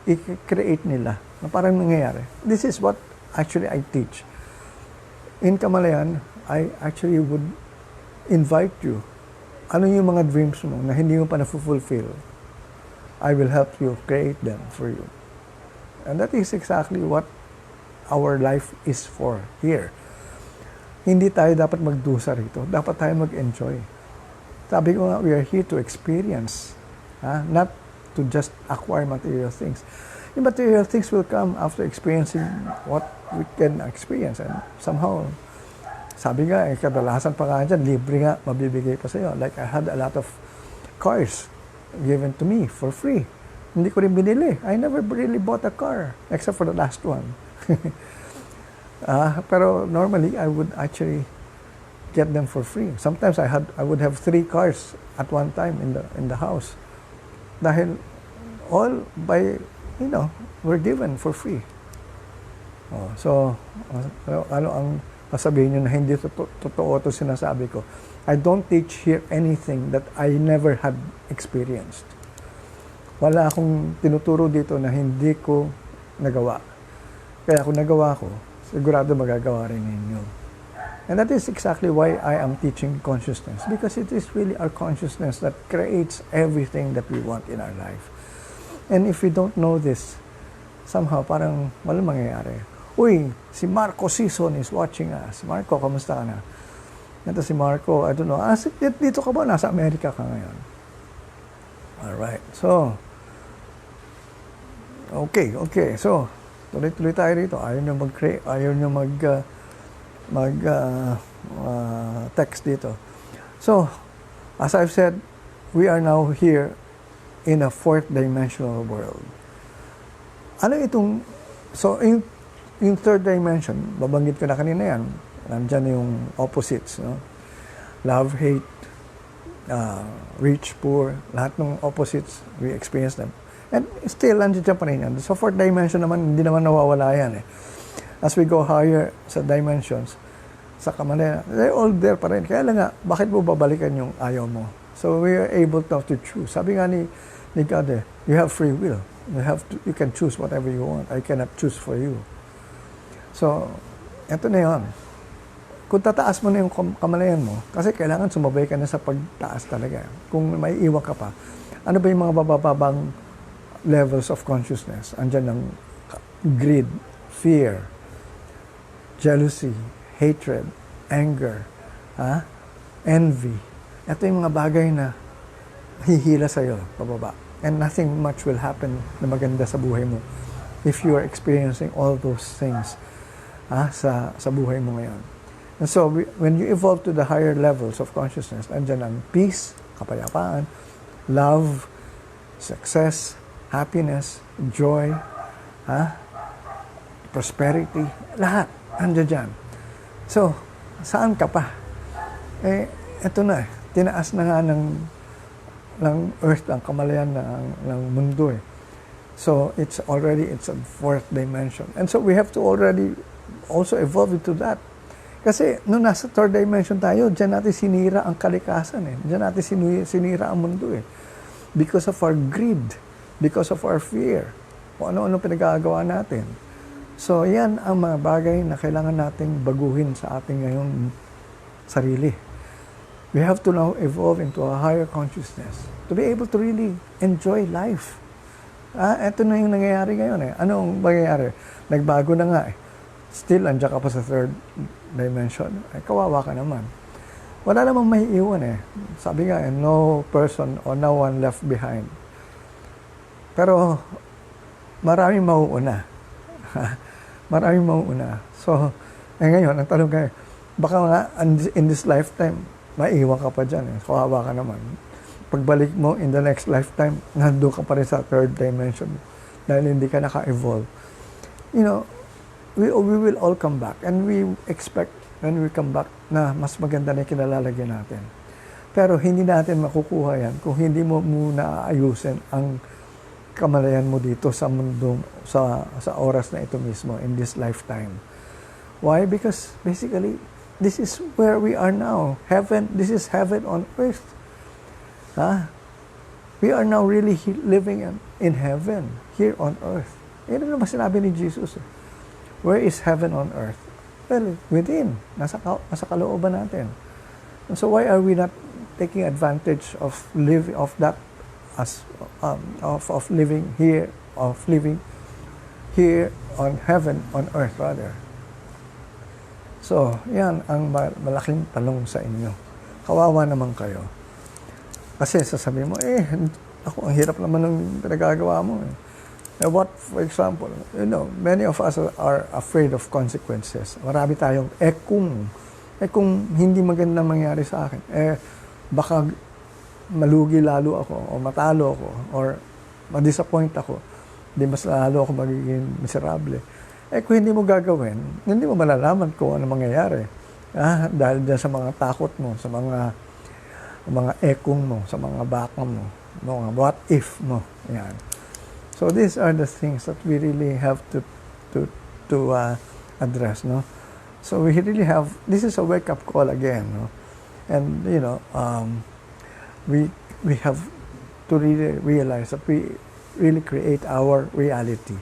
i-create nila na parang nangyayari. This is what actually I teach. In Kamalayan, I actually would invite you. Ano yung mga dreams mo na hindi mo pa na-fulfill? I will help you create them for you. And that is exactly what our life is for here. Hindi tayo dapat magdusa rito. Dapat tayo mag-enjoy. Sabi ko nga, we are here to experience. Not to just acquire material things. Yung material things will come after experiencing what we can experience. And somehow, sabi nga, kadalasan pa nga dyan, libre nga, mabibigay pa sa'yo. Like, I had a lot of cars given to me for free. Hindi ko rin binili. I never really bought a car, except for the last one. Pero normally, I would actually get them for free. Sometimes I would have 3 cars at one time in the house. Dahil all were given for free. So, ano ang sasabihin nyo na hindi totoo ito sinasabi ko? I don't teach here anything that I never had experienced. Wala akong tinuturo dito na hindi ko nagawa. Kaya kung nagawa ko, sigurado magagawa rin ninyo. And that is exactly why I am teaching consciousness, because it is really our consciousness that creates everything that we want in our life. And if we don't know this, somehow parang walang mangyayari. Uy, si Marco Sison is watching us. Marco, kamusta ka na? Ito si Marco, I don't know. Dito ka ba? Nasa Amerika ka ngayon. Alright, so, okay. So, tuloy-tuloy tayo rito. Ayaw nyo text dito. So, as I've said, we are now here in a 4th dimensional world. Ano itong, so yung 3rd dimension, babanggit ko na kanina yan, nandyan yung opposites, no? Love, hate, rich, poor, lahat ng opposites, we experience them. And still, nandiyan pa rin yan. So 4th dimension naman, hindi naman nawawala yan eh. As we go higher sa dimensions, sa Kamalayan, they're all there pa rin. Kaya lang nga, bakit mo babalikan yung ayaw mo? So we are able now to choose. Sabi nga ni God, you have free will. You can choose whatever you want. I cannot choose for you. So, eto na yun. Kung tataas mo na yung Kamalayan mo, kasi kailangan sumabay ka na sa pagtaas talaga. Kung may iwan ka pa, ano ba yung mga bababang levels of consciousness? Andyan ng greed, fear, jealousy, hatred, anger, envy. Ito yung mga bagay na hihila sa'yo, pababa. And nothing much will happen na maganda sa buhay mo if you are experiencing all those things sa buhay mo ngayon. And so, when you evolve to the higher levels of consciousness, andyan ang peace, kapayapaan, love, success, happiness, joy, prosperity, lahat, andyan dyan. So, saan ka pa? Eto na, tinaas na nga ng earth, ang Kamalayan ng mundo eh. So, it's a 4th dimension. And so, we have to already also evolve into that. Kasi, nung nasa 3rd dimension tayo, dyan natin sinira ang kalikasan eh. Dyan natin sinira ang mundo eh. Because of our greed, because of our fear, kung ano-ano pinagagawa natin. So, yan ang mga bagay na kailangan nating baguhin sa ating ngayong sarili. We have to now evolve into a higher consciousness to be able to really enjoy life. Ito na yung nangyayari ngayon eh. Anong nangyayari? Nagbago na nga eh. still andyan ka pa sa third dimension, ay kawawa ka naman. Wala namang may iwan eh. Sabi nga, no person or no one left behind. Pero maraming mauuna. Maraming mauuna. So, ngayon, ang tanong kayo, baka nga in this lifetime, maiwan ka pa dyan eh. Kawawa ka naman. Pagbalik mo in the next lifetime, nandun ka pa rin sa third dimension dahil hindi ka naka-evolve. You know, we will all come back and we expect when we come back na mas maganda na kinalalagyan natin. Pero hindi natin makukuha yan kung hindi mo muna ayusin ang kamalayan mo dito sa mundo, sa oras na ito mismo, in this lifetime. Why? Because basically, this is where we are now. Heaven, this is heaven on earth. We are now really living in heaven, here on earth. Yan naman sinabi ni Jesus. Where is heaven on earth? Well, within. Nasa kalooban natin. And so why are we not taking advantage of that as of living here on heaven on earth rather? So, yan ang malaking tanong sa inyo. Kawawa naman kayo. Kasi sasabihin mo, ako, ang hirap naman ng pinagagawa mo. What, for example, many of us are afraid of consequences. Marami tayong, kung hindi magandang mangyari sa akin, baka malugi lalo ako, o matalo ako, or ma-disappoint ako, di mas lalo ako magiging miserable. Kung hindi mo gagawin, hindi mo malalaman kung ano mangyayari. Dahil dyan sa mga takot mo, sa mga ekong mo, sa mga baka mo, mga what if mo. Yan. So these are the things that we really have to address, no? So we really have, this is a wake-up call again, no? And we have to really realize that we really create our reality.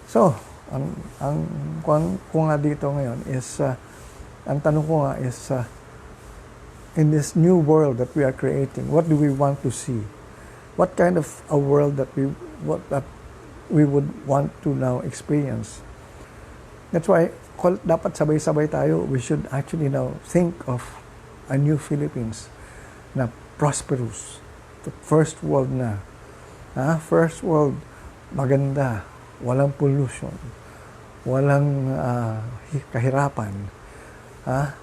So kung nga dito ngayon is ang tanong ko nga is in this new world that we are creating, what do we want to see? What kind of a world that we would want to now experience? That's why dapat sabay-sabay tayo. We should actually now think of a new Philippines na prosperous. The first world na. First world, maganda. Walang pollution. Walang kahirapan.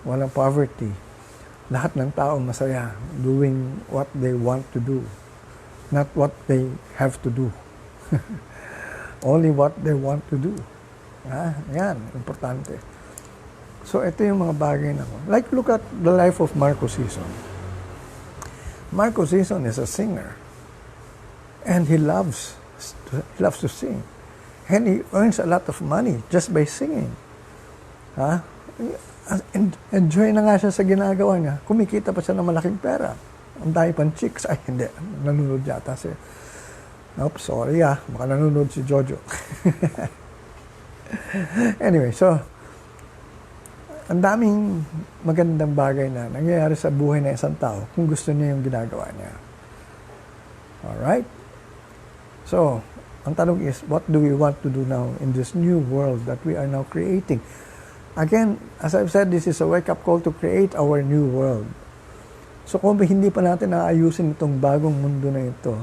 Walang poverty. Lahat ng tao masaya doing what they want to do. Not what they have to do. Only what they want to do. Yan, importante. So, ito yung mga bagay na. Like, look at the life of Marco Sison. Marco Sison is a singer. And he loves to sing. And he earns a lot of money just by singing. Enjoy na nga siya sa ginagawa niya. Kumikita pa siya ng malaking pera. Ang dami pang chicks. Ay, hindi. Nanonood yata siya. Oops, sorry baka nanonood si Jojo. Anyway, so, ang daming magandang bagay na nangyayari sa buhay ng isang tao kung gusto niya yung ginagawa niya. Alright? So, ang tanong is, what do we want to do now in this new world that we are now creating? Again, as I've said, this is a wake-up call to create our new world. So kung hindi pa natin naayusin itong bagong mundo na ito,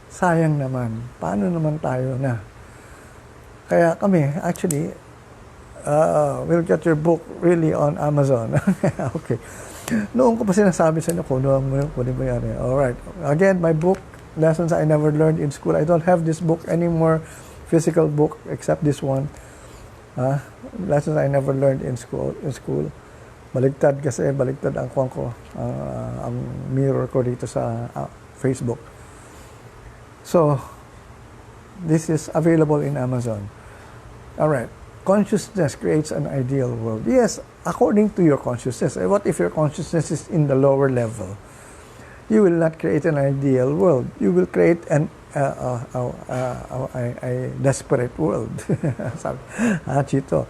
sayang naman. Paano naman tayo na? Kaya kami, actually, we'll get your book really on Amazon. Okay. Noong ko pa sinasabi sa inyo, kunin mo yan. Alright. Again, my book, Lessons I Never Learned in School. I don't have this book anymore, physical book, except this one. Lessons I Never Learned in school. Baligtad kasi, baligtad ang kuwang ko, ang mirror ko dito sa Facebook. So, this is available in Amazon. Alright. Consciousness creates an ideal world. Yes, according to your consciousness. What if your consciousness is in the lower level? You will not create an ideal world. You will create a desperate world. Chito.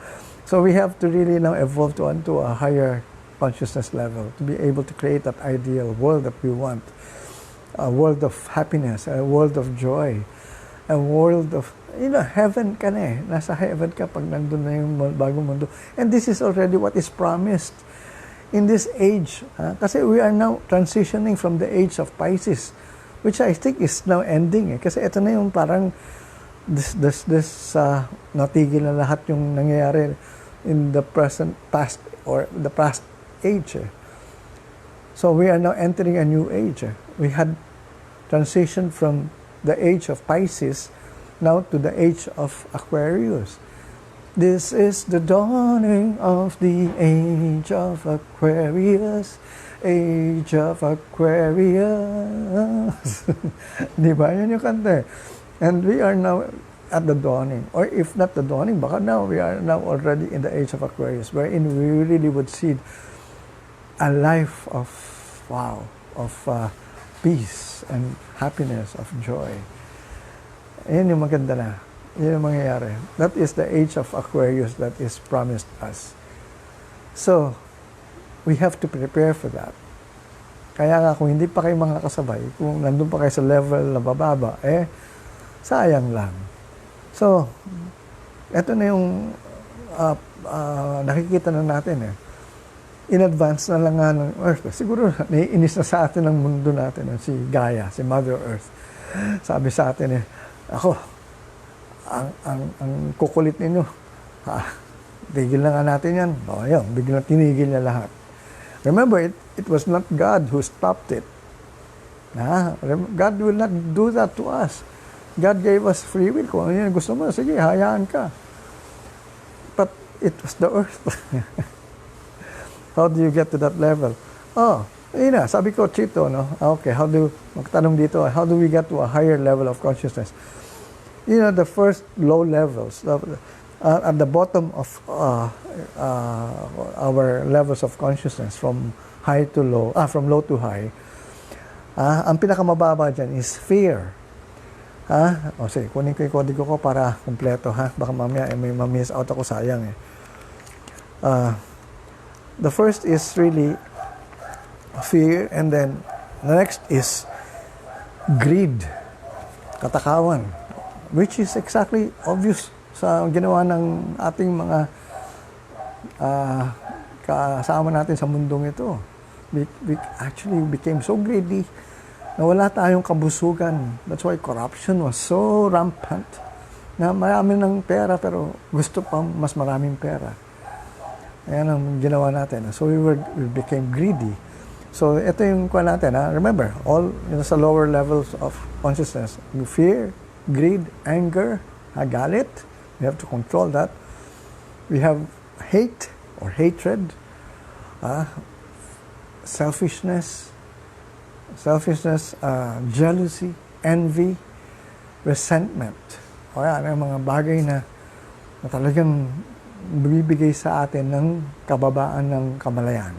So we have to really now evolve to a higher consciousness level to be able to create that ideal world that we want. A world of happiness, a world of joy, a world of heaven ka na eh. Nasa heaven ka pag nandun na yung bagong mundo. And this is already what is promised in this age. Kasi we are now transitioning from the age of Pisces, which I think is now ending eh. Kasi ito na yung parang natigil na lahat yung nangyayari in the past or the past age. So we are now entering a new age. We had transitioned from the age of Pisces now to the age of Aquarius. This is the dawning of the age of Aquarius. Age of Aquarius. Di ba? Yan yung kanta. And we are now at the dawning. Or if not the dawning, baka now we are now already in the age of Aquarius, wherein we really would see a life of, wow, of peace and happiness, of joy. Yan yung maganda na. Yan yung mangyayari. That is the age of Aquarius that is promised us. So, we have to prepare for that. Kaya nga, kung hindi pa kayo mga kasabay, kung nandun pa kayo sa level na bababa, sayang lang. So, eto na yung nakikita na natin in advance na lang nga ng Earth. Siguro, naiinis na sa atin ang mundo natin, si Gaia, si Mother Earth. Sabi sa atin ako, ang kukulit ninyo. Tigil na nga natin yan. Yun, biglang tinigil niya lahat. Remember, it was not God who stopped it. God will not do that to us. God gave us free will. Kung ano yun gusto mo, sige, hayaan ka. But it was the earth. How do you get to that level? Yun na, sabi ko, Chito, no? Okay, magtanong dito, how do we get to a higher level of consciousness? The first low levels, at the bottom of our levels of consciousness, from high to low, from low to high, ang pinakamababa dyan is fear. O sige, kunin ko yung kodigo ko para kumpleto, baka mamaya may ma-miss out ako, sayang The first is really fear, and then the next is greed, katakawan, which is exactly obvious sa ginawa ng ating mga kasama natin sa mundong ito. We actually became so greedy na wala tayong kabusugan. That's why corruption was so rampant, na marami ng pera pero gusto pang mas maraming pera. Ayan ang ginawa natin. So we became greedy. So ito yung kuha natin. Remember, all sa lower levels of consciousness, fear, greed, anger, galit. We have to control that. We have hate or hatred, selfishness, jealousy, envy, resentment. O yan, ang mga bagay na talagang bibigay sa atin ng kababaan ng kamalayan.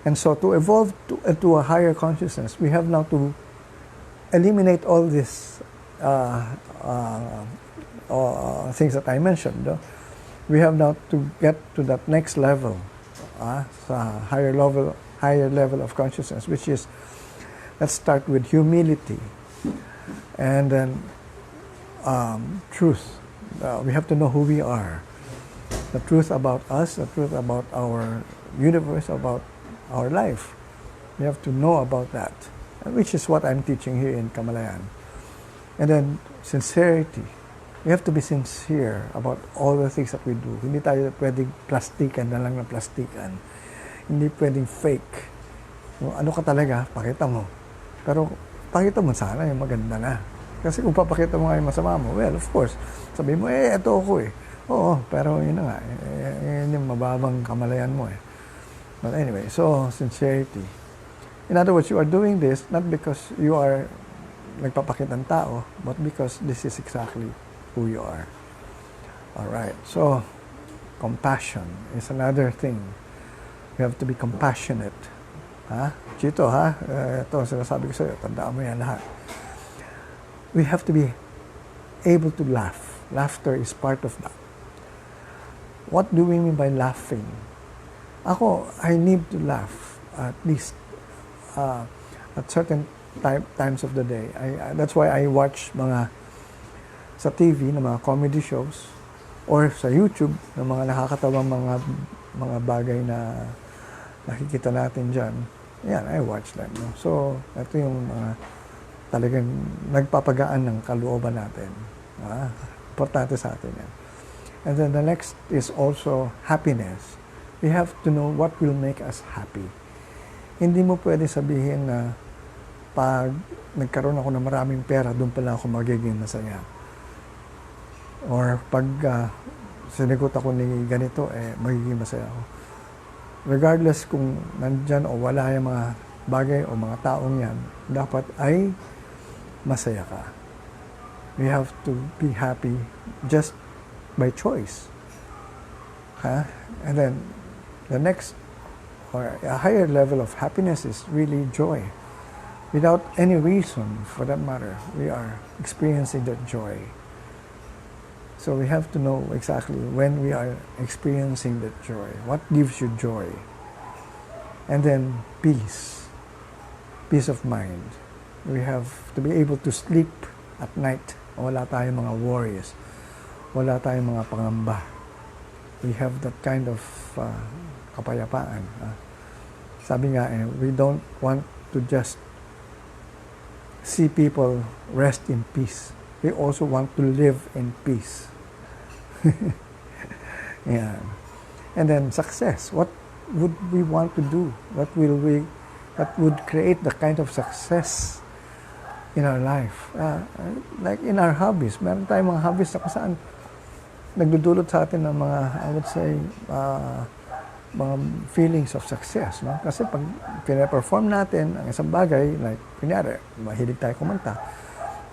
And so to evolve to a higher consciousness, we have now to eliminate all these things that I mentioned. We have now to get to that next level, higher level of consciousness, which is, let's start with humility, and then truth. We have to know who we are, the truth about us, the truth about our universe, about our life. We have to know about that, which is what I'm teaching here in Kamalayan. And then sincerity. We have to be sincere about all the things that we do. Hindi tayo pwedeng plastikan na lang na plastikan. Hindi pwedeng fake. Ano ka talaga, pakita mo. Pero pakita mo sana yung maganda na. Kasi kung papakita mo nga yung masama mo, well, of course, sabi mo, eto ako Oo, pero yun na nga, yun yung mababang kamalayan mo But anyway, so sincerity. In other words, you are doing this not because you are nagpapakita ng tao, but because this is exactly who you are. All right. So, compassion is another thing. We have to be compassionate. Chito, ito, sinasabi ko sa'yo, tandaan mo yan lahat. We have to be able to laugh. Laughter is part of that. What do we mean by laughing? I need to laugh at least at certain times of the day. That's why I watch mga sa TV ng mga comedy shows or sa YouTube ng mga nakakatawang mga bagay na nakikita natin dyan. Yan, I watch them. No? So, ito yung mga talagang nagpapagaan ng kalooban natin. Importante sa atin yan. And then the next is also happiness. We have to know what will make us happy. Hindi mo pwede sabihin na pag nagkaroon ako ng maraming pera, doon pala ako magiging masaya. Or pag sinigot ako ni ganito, magiging masaya ako. Regardless kung nandyan o wala yung mga bagay o mga taong yan, dapat ay masaya ka. We have to be happy just by choice. And then the next or a higher level of happiness is really joy. Without any reason, for that matter, we are experiencing that joy. So we have to know exactly when we are experiencing that joy. What gives you joy? And then peace. Peace of mind. We have to be able to sleep at night. Wala tayong mga worries. Wala tayong mga pangamba. We have that kind of kapayapaan. Sabi nga, we don't want to just see people rest in peace. We also want to live in peace. Yeah. And then success. What would we want to do? What would create the kind of success in our life? Like in our hobbies. Meron tayong mga hobbies na kung saan nagdudulot sa atin ng mga, I would say, mga feelings of success. No? Kasi pag pina-perform natin ang isang bagay, like, kunyari, mahilig tayo kumanta,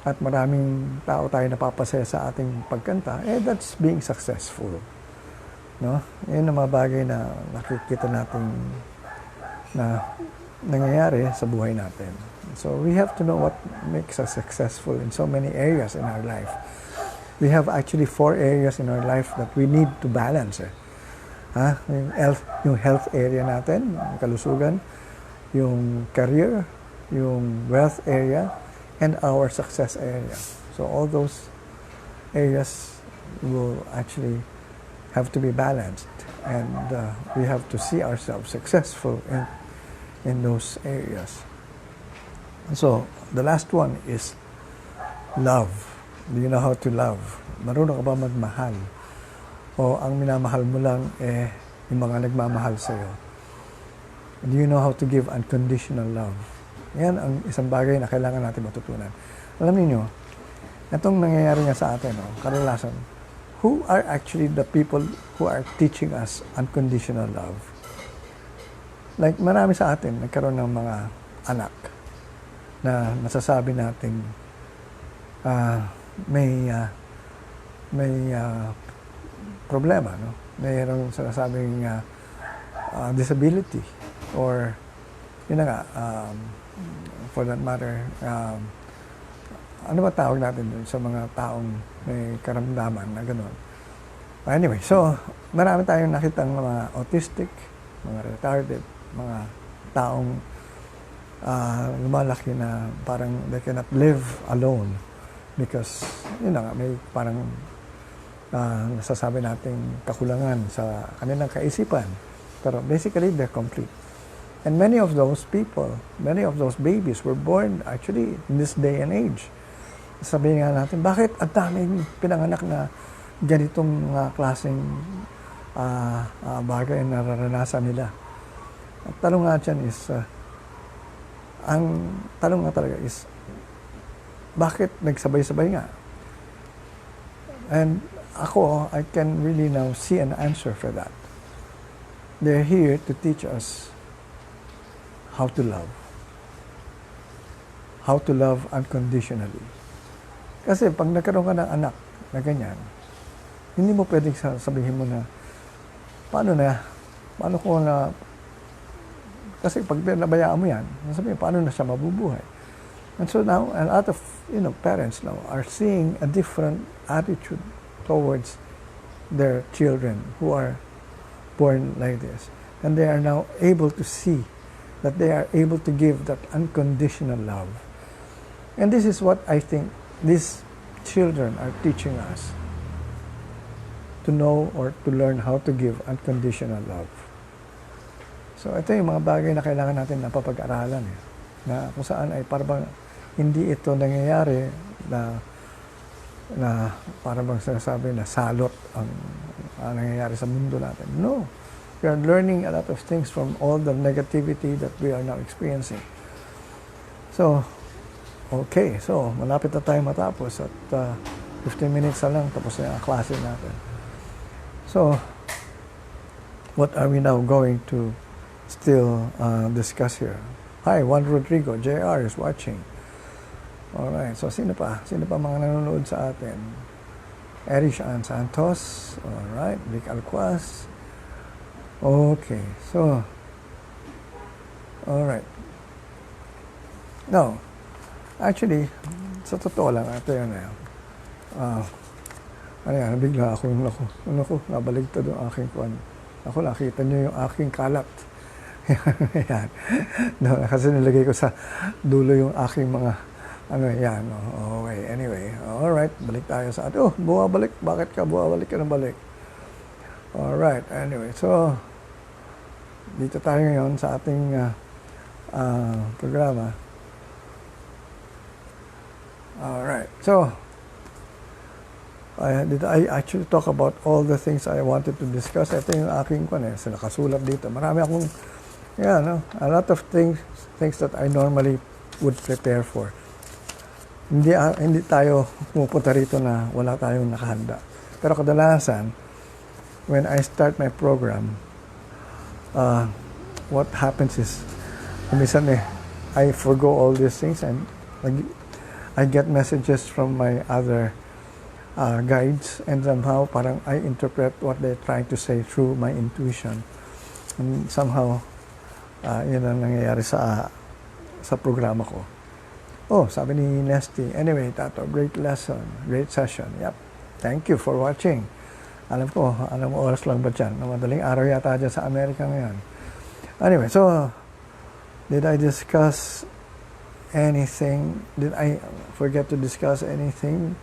at maraming tao tayo napapasaya sa ating pagkanta, that's being successful. No? Yan ang mga bagay na nakikita natin na nangyayari sa buhay natin. So we have to know what makes us successful in so many areas in our life. We have actually 4 areas in our life that we need to balance. Yung health area natin, yung kalusugan, yung career, yung wealth area, and our success area. So all those areas will actually have to be balanced, and we have to see ourselves successful in those areas. So the last one is love. Do you know how to love? Marunong ka ba magmahal? O ang minamahal mo lang yung mga nagmamahal sa'yo? Do you know how to give unconditional love? Yan ang isang bagay na kailangan natin matutunan. Alam niyo, itong nangyayari nga sa atin, kadalasan, who are actually the people who are teaching us unconditional love? Like, marami sa atin nagkaroon ng mga anak na nasasabi natin may problema, no? Mayroong sinasabing disability or yun na nga, for that matter, ano ba tawag natin dun sa mga taong may karamdaman na gano'n? Anyway, so marami tayong nakitang mga autistic, mga retarded, mga taong lumalaki na parang they cannot live alone because, yun na nga, may parang nasasabi nating kakulangan sa kanilang kaisipan. Pero basically, they're complete. And many of those people, many of those babies were born actually in this day and age. Sabihin nga natin, bakit ang daming pinanganak na ganitong klaseng bagay na nararanasan nila? At tanong nga dyan is, ang tanong nga talaga is, bakit nagsabay-sabay nga? And ako, I can really now see an answer for that. They're here to teach us how to love. How to love unconditionally. Kasi pag nagkaroon ka ng anak na ganyan, hindi mo pwedeng sabihin mo na, paano ko na, kasi pag nabayaan mo yan, sabihin, paano na siya mabubuhay? And so now, a lot of parents now are seeing a different attitude towards their children who are born like this. And they are now able to see that they are able to give that unconditional love. And this is what I think this children are teaching us to know or to learn how to give unconditional love. So ito yung mga bagay na kailangan natin napapag-aralan na kung saan ay parang hindi ito nangyayari na parang bang sinasabi na salot ang nangyayari sa mundo natin. No. We are learning a lot of things from all the negativity that we are now experiencing. So, okay. So, malapit na tayo matapos at 15 minutes na lang tapos na ang klase natin. So, what are we now going to still discuss here? Hi, Juan Rodrigo, JR is watching. Alright, so sino pa? Sino pa mga nanonood sa atin? Erich Ann Santos, alright, Vic Alquas. Okay, so, alright. Now, actually, sa totoo lang, ito yun na yan. Ano yan, bigla ako, nabaligtad yung aking kuwan. Ako, nakita niyo yung aking kalat. Yan. No, kasi nilagay ko sa dulo yung aking mga, ano yan. Okay, anyway. Alright, balik tayo sa atin. Oh, buwabalik. Bakit ka buwabalik ka ng balik? Alright, anyway. So, dito tayo ngayon sa ating programa. Alright, so, did I actually talk about all the things I wanted to discuss? Ito yung aking nakasulat dito. Marami akong, a lot of things that I normally would prepare for. Hindi tayo pumupunta rito na wala tayong nakahanda. Pero kadalasan, when I start my program, what happens is, minsan I forgo all these things and I get messages from my other guides, and somehow parang I interpret what they're trying to say through my intuition. And somehow, yun ang nangyayari sa programa ko. Oh, sabi ni Nesty, anyway, Tato, great lesson, great session. Yep, thank you for watching. Alam mo oras lang ba dyan? Madaling araw yata dyan sa Amerika ngayon. Anyway, so, did I discuss anything? Did I forget to discuss anything?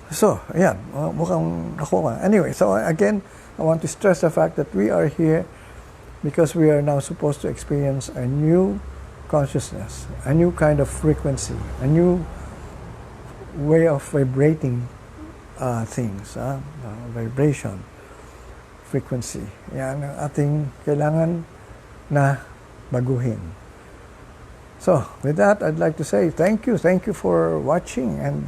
So, ayan, mukhang nakuha. Anyway, so again, I want to stress the fact that we are here because we are now supposed to experience a new consciousness, a new kind of frequency, a new way of vibrating things, vibration, frequency. Yan ang ating kailangan na baguhin. So, with that, I'd like to say thank you for watching. And,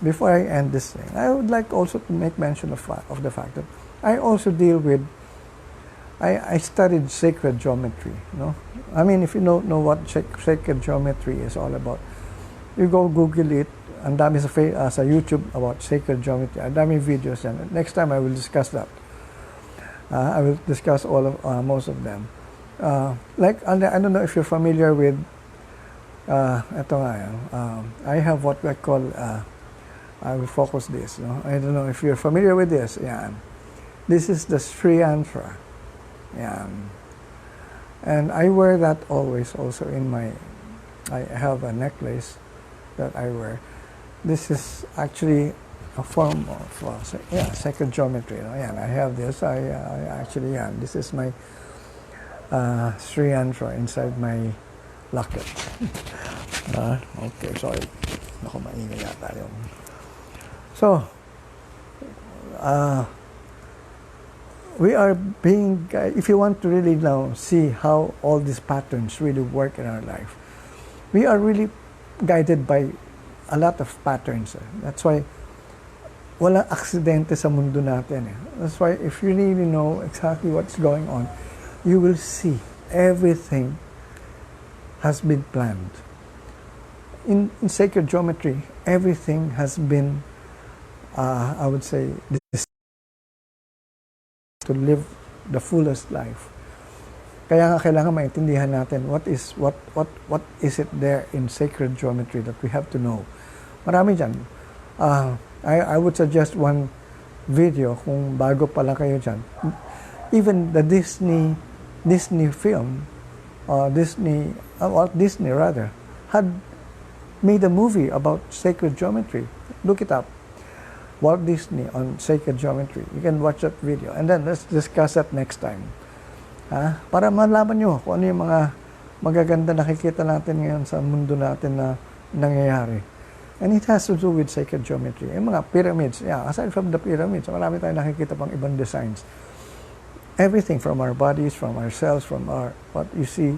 before I end this thing, I would like also to make mention of the fact that I also deal with, I studied sacred geometry, I mean, if you don't know what sacred geometry is all about, you go Google it. Ang dami sa YouTube about sacred geometry. Ang dami videos yan. Next time, I will discuss that. I will discuss most of them. Like, I don't know if you're familiar with, ito nga yan. I have what I call, I will focus this. I don't know if you're familiar with this. Yan. This is the Sri Yantra. Yan. And I wear that always also in I have a necklace that I wear. This is actually a form of sacred geometry. Yan, I have this. I actually, this is my Sri Yantra inside my locket. Okay, sorry. Naku, maingay yata yun. So, we are being, if you want to really now see how all these patterns really work in our life, we are really guided by a lot of patterns. That's why walang aksidente sa mundo natin. That's why if you really know exactly what's going on, you will see everything has been planned. In sacred geometry, everything has been, I would say, to live the fullest life. Kaya nga kailangan maintindihan natin what is it there in sacred geometry that we have to know. Marami dyan. I would suggest one video kung bago pa lang kayo dyan. Even the Disney film Walt Disney rather, had made a movie about sacred geometry. Look it up. Walt Disney on sacred geometry. You can watch that video. And then let's discuss that next time. Para malaman nyo kung ano yung mga magaganda nakikita natin ngayon sa mundo natin na nangyayari. And it has to do with sacred geometry. Yung mga pyramids, aside from the pyramids, marami tayong nakikita pang ibang designs. Everything from our bodies, from ourselves, from what you see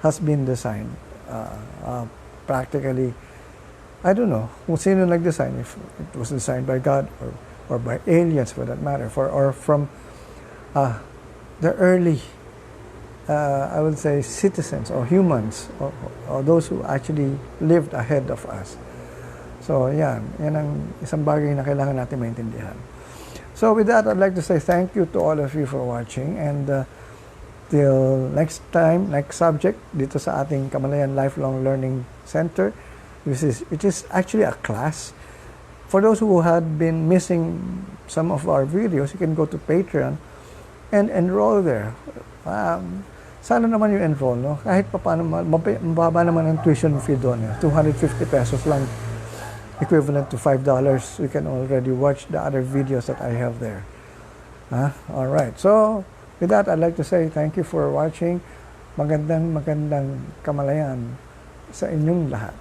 has been designed. Practically, I don't know kung sino nag-design, if it was designed by God or by aliens for that matter, or from the early, I would say, citizens or humans, or those who actually lived ahead of us. So, yan ang isang bagay na kailangan natin maintindihan. So, with that, I'd like to say thank you to all of you for watching, and till next time, next subject, dito sa ating Kamalayan Lifelong Learning Center, which is actually a class. For those who had been missing some of our videos, you can go to Patreon and enroll there. Sana naman yung enroll, no? Kahit pa paano, mababa naman ang tuition fee doon. 250 pesos lang, equivalent to $5. You can already watch the other videos that I have there. Alright, so with that, I'd like to say thank you for watching. Magandang kamalayan sa inyong lahat.